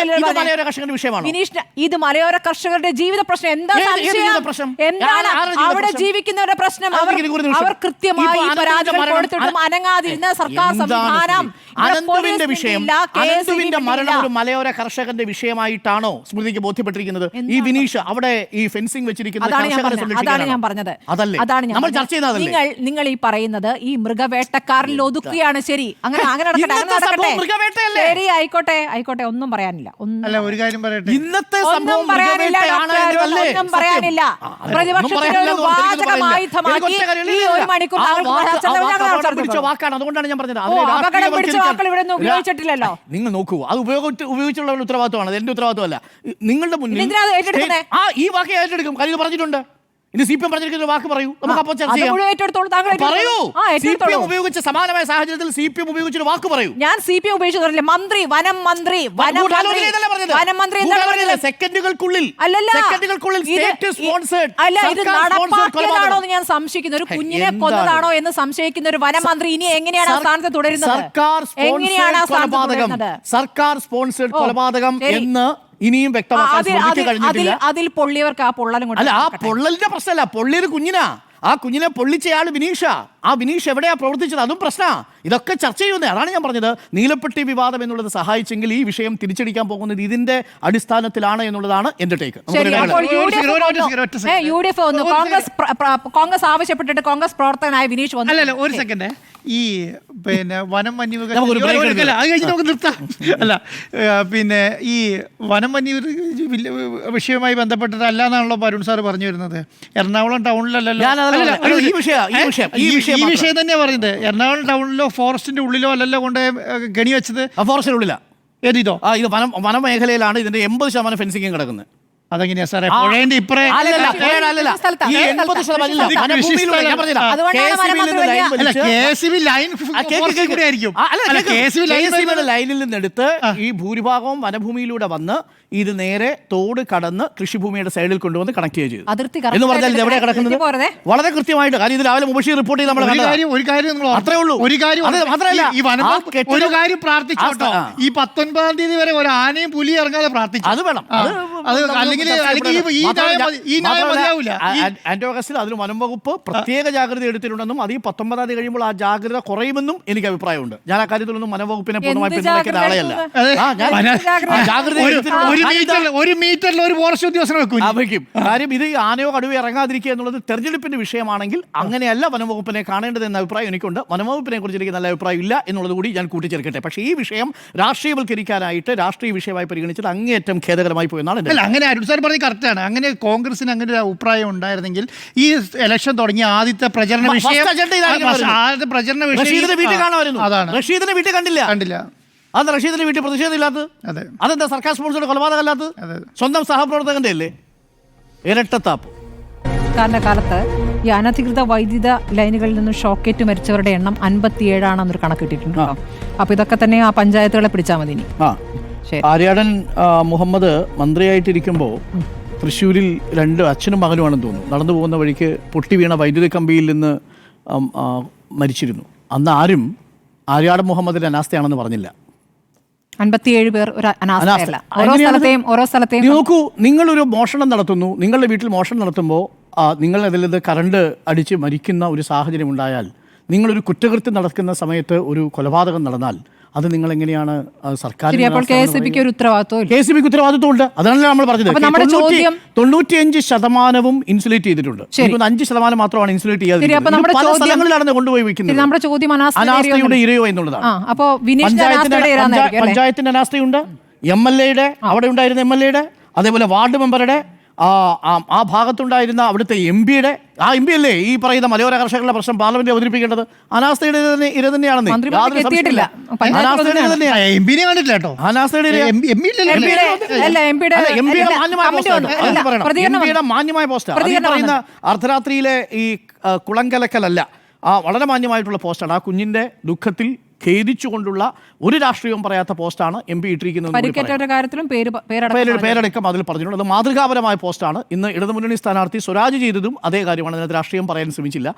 ഇത് മലയോര കർഷകരുടെ ജീവിത പ്രശ്നം. എന്താണ് അവിടെ ജീവിക്കുന്നവരുടെ പ്രശ്നം? അവർ കൃത്യമായി പരാതികൾ കൊടുത്തിട്ടും അനങ്ങാതിരുന്ന സർക്കാർ സംവിധാനം. അനന്തുവിന്റെ വിഷയം, അനന്തുവിന്റെ മരണം ഒരു മലയോര കർഷകന്റെ വിഷയമായിട്ടാണോ സ്മൃതിക്ക് ബോധ്യപ്പെട്ടിരിക്കുന്നത്? ഈ വിനീഷ് അവിടെ ഈ ഫെൻസിംഗ് വെച്ചിരിക്കുന്നത് അതാണ് ഞാൻ പറഞ്ഞത്. നമ്മൾ ചർച്ച ചെയ്യുന്നതല്ലേ? നിങ്ങൾ ഈ പറയുന്നത് ഈ മൃഗവേട്ടക്കാരിൽ ഒതുക്കുകയാണ്. ശരി, അങ്ങനെ ശരി, ആയിക്കോട്ടെ, ഒന്നും പറയാനില്ല. ഒരു കാര്യം പറയട്ടെ, ഇന്നത്തെ ഒന്നും പറയാനില്ല. പ്രതിപക്ഷത്തിന്റെ ഒരു വാചകമായുധമാക്കി ഈ ഒരു മണിക്കൂർ വാക്കാണ്. അതുകൊണ്ടാണ് ഞാൻ പറഞ്ഞത് അപകടം പിടിച്ച വാക്കുകൾ ഇവിടെ ഒന്നും ഉപയോഗിച്ചിട്ടില്ലല്ലോ. നിങ്ങൾ നോക്കൂ, അത് ഉപയോഗിച്ചുള്ളവരുടെ ഉത്തരവാദിത്വമാണ്, അത് എന്റെ ഉത്തരവാദിത്വമല്ല. നിങ്ങളുടെ മുന്നിൽ ഈ വാക്ക് ഏറ്റെടുക്കും. കാര്യം പറഞ്ഞിട്ടുണ്ട്. ഇനി CPM പറഞ്ഞിരിക്കുന്ന വാക്ക് പറയൂ, നമുക്ക് അപ്പോൾ ചർച്ച ചെയ്യാം. പറയൂ, CPM ഉപയോഗിച്ച സമാനമായ സാഹചര്യത്തിൽ CPM ഉപയോഗിച്ചൊരു വാക്ക് പറയൂ. ഞാൻ CPM ഉപയോഗിച്ചു മന്ത്രി, വനം മന്ത്രി സെക്കൻഡുകൾക്കുള്ളിൽ ഇത് നടപ്പാക്കിയതാണോ എന്ന് ഞാൻ സംശയിക്കുന്നു. ഒരു കുഞ്ഞിനെ കൊന്നതാണോ എന്ന് സംശയിക്കുന്ന ഒരു വനമന്ത്രി ഇനി എങ്ങനെയാണ് ആ സ്ഥാനത്ത് തുടരുന്നത്? സർക്കാർ സ്പോൺസേഡ് കൊലപാതകം എന്ന് ഇനിയും വ്യക്തമാക്കാൻ അതിൽ പൊള്ളിയവർക്ക് ആ പൊള്ളലും അല്ല, ആ പൊള്ളലിന്റെ പ്രശ്നമല്ല. പൊള്ളിയൊരു കുഞ്ഞിനാ. ആ കുഞ്ഞിനെ പൊള്ളിച്ചയാൾ വിനീഷ. ആ വിനീഷ് എവിടെയാ പ്രവർത്തിച്ചത്? അതും പ്രശ്ന. ഇതൊക്കെ ചർച്ച ചെയ്യുന്നത്. അതാണ് ഞാൻ പറഞ്ഞത്, നീലപ്പെട്ടി വിവാദം എന്നുള്ളത് സഹായിച്ചെങ്കിൽ ഈ വിഷയം തിരിച്ചടിക്കാൻ പോകുന്നത് ഇതിന്റെ അടിസ്ഥാനത്തിലാണ് എന്നുള്ളതാണ് എന്റെ ടേക്ക്. കോൺഗ്രസ് ആവശ്യപ്പെട്ടിട്ട് കോൺഗ്രസ് പ്രവർത്തകനായ വിനീഷ് വന്നു. അല്ലല്ല, ഒരു സെക്കൻഡ്. ഈ പിന്നെ വനം വന്യമൃഗ നിർത്താം. അല്ല, പിന്നെ ഈ വനം വന്യ വിഷയവുമായി ബന്ധപ്പെട്ടിട്ട് അല്ല എന്നാണല്ലോ അരുൺ സാർ പറഞ്ഞു വരുന്നത്. എറണാകുളം ടൗണിലല്ലല്ലോ. ഈ വിഷയം തന്നെയാ പറയുന്നത്. എറണാകുളം ടൗണിലോ ഫോറസ്റ്റിന്റെ ഉള്ളിലോ അല്ലല്ലോ കൊണ്ട് ഗണി വെച്ചത്. ഫോറസ്റ്റിന്റെ ഉള്ളിലാ ഏതോ ഇത് വനമേഖലയിലാണ് ഇതിന്റെ 80% ഫെൻസിംഗ് കിടക്കുന്നത്. അതെങ്ങനെയാ സാറേ? പുഴേന്റെ ഇപ്പറേ ലൈനിൽ നിന്നെടുത്ത് ഈ ഭൂരിഭാഗവും വനഭൂമിയിലൂടെ വന്ന് ഇത് നേരെ തോട് കടന്ന് കൃഷിഭൂമിയുടെ സൈഡിൽ കൊണ്ടുവന്ന് കണക്ട് ചെയ്തു എന്ന് പറഞ്ഞാൽ ഇത് എവിടെയാണ് കിടക്കുന്നത്? വളരെ കൃത്യമായിട്ട്. കാര്യം ഇത് രാവിലെ മുബഷീർ റിപ്പോർട്ട് ചെയ്ത് നമ്മൾ അത്രേ ഉള്ളൂ. ഒരു കാര്യം മാത്രമല്ല, ഈ ഒരു കാര്യം പ്രാർത്ഥിച്ചോട്ടോ, ഈ 19-ാം തീയതി വരെ ഒരു ആനയും പുലി ഇറങ്ങാതെ പ്രാർത്ഥിച്ചു. അത് വേണം. ആന്റോഗസ്റ്റിൽ അതിന് വനം വകുപ്പ് പ്രത്യേക ജാഗ്രത എടുത്തിട്ടുണ്ടെന്നും അത് ഈ 19-ാം തീയതി കഴിയുമ്പോൾ ആ ജാഗ്രത കുറയുമെന്നും എനിക്ക് അഭിപ്രായമുണ്ട്. ഞാൻ ആ കാര്യത്തിലൊന്നും വനം വകുപ്പിനെ പൂർണ്ണമായി പിന്തുണയ്ക്കുന്ന ആളെയല്ല. ഒരു മീറ്ററിൽ ഒരു ഫോറസ്റ്റ് ഉദ്യോഗസ്ഥനെ വെക്കും. കാര്യം ഇത് ആനയോ കടുവയോ ഇറങ്ങാതിരിക്കുക എന്നുള്ളത് തെരഞ്ഞെടുപ്പിന്റെ വിഷയമാണെങ്കിൽ അങ്ങനെയല്ല വനം വകുപ്പിനെ കാണേണ്ടത് എന്ന അഭിപ്രായം എനിക്കുണ്ട്. വനം വകുപ്പിനെ കുറിച്ച് എനിക്ക് നല്ല അഭിപ്രായം ഇല്ല എന്നുള്ളത് കൂടി ഞാൻ കൂട്ടിച്ചേർക്കട്ടെ. പക്ഷേ ഈ വിഷയം രാഷ്ട്രീയവൽക്കരിക്കാനായിട്ട് രാഷ്ട്രീയ വിഷയമായി പരിഗണിച്ചത് അങ്ങേയറ്റം ഖേദകരമായി പോയെന്നാണ്. അങ്ങനെ അരുൺ സാർ പറഞ്ഞത് കറക്റ്റാണ്. അങ്ങനെ കോൺഗ്രസിന് അങ്ങനെ ഒരു അഭിപ്രായം ഉണ്ടായിരുന്നെങ്കിൽ ഈ ഇലക്ഷൻ തുടങ്ങിയ ആദ്യത്തെ പ്രചരണ വിഷയം അതാണ്. റഷീദിനെ വീട്ടിൽ കണ്ടില്ല. അത് റഷീദിന്റെ വീട്ടിൽ പ്രതിഷേധമില്ലാത്തത് അതെന്താ? സർക്കാർ സ്പോൺസറുടെ കൊലപാതകമല്ലാത്തത്? സ്വന്തം സഹപ്രവർത്തകന്റെ അല്ലേ? ഇരട്ടത്താപ്പ്. കാലത്ത് ഈ അനധികൃത വൈദ്യുത ലൈനുകളിൽ നിന്നും ഷോക്കേറ്റ് മരിച്ചവരുടെ എണ്ണം 57 കണക്ക് കിട്ടിയിട്ടുണ്ട്. അപ്പൊ ഇതൊക്കെ തന്നെ ആ പഞ്ചായത്തുകളെ പിടിച്ചാൽ മതി. ആര്യാടൻ മുഹമ്മദ് മന്ത്രിയായിട്ടിരിക്കുമ്പോൾ തൃശ്ശൂരിൽ 2 അച്ഛനും മകനുമാണെന്ന് തോന്നുന്നു നടന്നു പോകുന്ന വഴിക്ക് പൊട്ടി വീണ വൈദ്യുതി കമ്പിയിൽ നിന്ന് മരിച്ചിരുന്നു. അന്ന് ആരും ആര്യാടൻ മുഹമ്മദിന്റെ അനാസ്ഥയാണെന്ന് പറഞ്ഞില്ല. 57 പേർ ഒരു അനാസ്ഥയല്ല. ഓരോ സ്ഥലത്തെയും നോക്കൂ, നിങ്ങളൊരു മോഷണം നടത്തുന്നു, നിങ്ങളുടെ വീട്ടിൽ മോഷണം നടത്തുമ്പോൾ നിങ്ങൾ അതിൽ കറണ്ട് അടിച്ച് മരിക്കുന്ന ഒരു സാഹചര്യം ഉണ്ടായാൽ, നിങ്ങളൊരു കുറ്റകൃത്യം നടക്കുന്ന സമയത്ത് ഒരു കൊലപാതകം നടന്നാൽ അത് നിങ്ങൾ എങ്ങനെയാണ് സർക്കാർ? KCBക്ക് ഉത്തരവാദിത്വമുണ്ട്. അതാണല്ലോ നമ്മൾ പറഞ്ഞത്. 95% ഇൻസുലേറ്റ് ചെയ്തിട്ടുണ്ട്. 5% മാത്രമാണ് ഇൻസുലേറ്റ് ചെയ്യാതെ സ്ഥലങ്ങളിലാണ് കൊണ്ടുപോയി വെക്കുന്നത്. അനാസ്ഥയുടെ ഇരയോ എന്നുള്ളതാണ്. പഞ്ചായത്തിന്റെ അനാസ്ഥയുണ്ട്, MLA യുടെ അവിടെ ഉണ്ടായിരുന്ന MLA യുടെ, അതേപോലെ വാർഡ് മെമ്പറുടെ, ആ ഭാഗത്തുണ്ടായിരുന്ന അവിടുത്തെ MP അല്ലേ ഈ പറയുന്ന മലയോര കർഷകരുടെ പ്രശ്നം പാർലമെന്റിൽ അവതരിപ്പിക്കേണ്ടത്? അനാസ്ഥയുടെ ഇര തന്നെയാണെന്ന് മന്ത്രിമാർക്ക് എത്തിയിട്ടില്ല. അനാസ്ഥയുടെ ഇര തന്നെയാണ്. എംപിനെ കണ്ടിട്ടില്ല കേട്ടോ. അനാസ്ഥയുടെ ഇര. എംപിയുടെ മാന്യമായ പോസ്റ്റാണ്. ഈ പറയുന്ന അർദ്ധരാത്രിയിലെ ഈ കുളങ്കലക്കലല്ല, വളരെ മാന്യമായിട്ടുള്ള പോസ്റ്റാണ്. ആ കുഞ്ഞിന്റെ ദുഃഖത്തിൽ ഖേദിച്ചുകൊണ്ടുള്ള ഒരു രാഷ്ട്രീയവും പറയാത്ത പോസ്റ്റാണ് MP ഇട്ടിരിക്കുന്നത്. പേരടക്കം അതിൽ പറഞ്ഞിട്ടുണ്ട്. അത് മാതൃകാപരമായ പോസ്റ്റാണ്. ഇന്ന് ഇടതുമുന്നണി സ്ഥാനാർത്ഥി സ്വരാജ് ചെയ്തതും അതേ കാര്യമാണ്. അതിനകത്ത് രാഷ്ട്രീയം പറയാൻ ശ്രമിച്ചില്ല.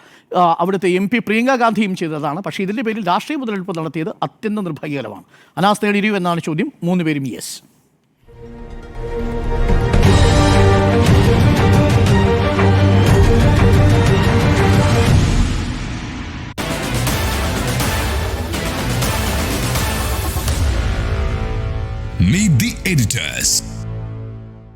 അവിടുത്തെ MP പ്രിയങ്ക ഗാന്ധിയും ചെയ്തതാണ്. പക്ഷേ ഇതിൻ്റെ പേരിൽ രാഷ്ട്രീയ മുതലെടുപ്പ് നടത്തിയത് അത്യന്തം നിർഭാഗ്യകരമാണ്. അനാസ്ഥയുടെ ഇരിവ് എന്നാണ് ചോദ്യം. 3 പേരും യെസ്. Meet the editors.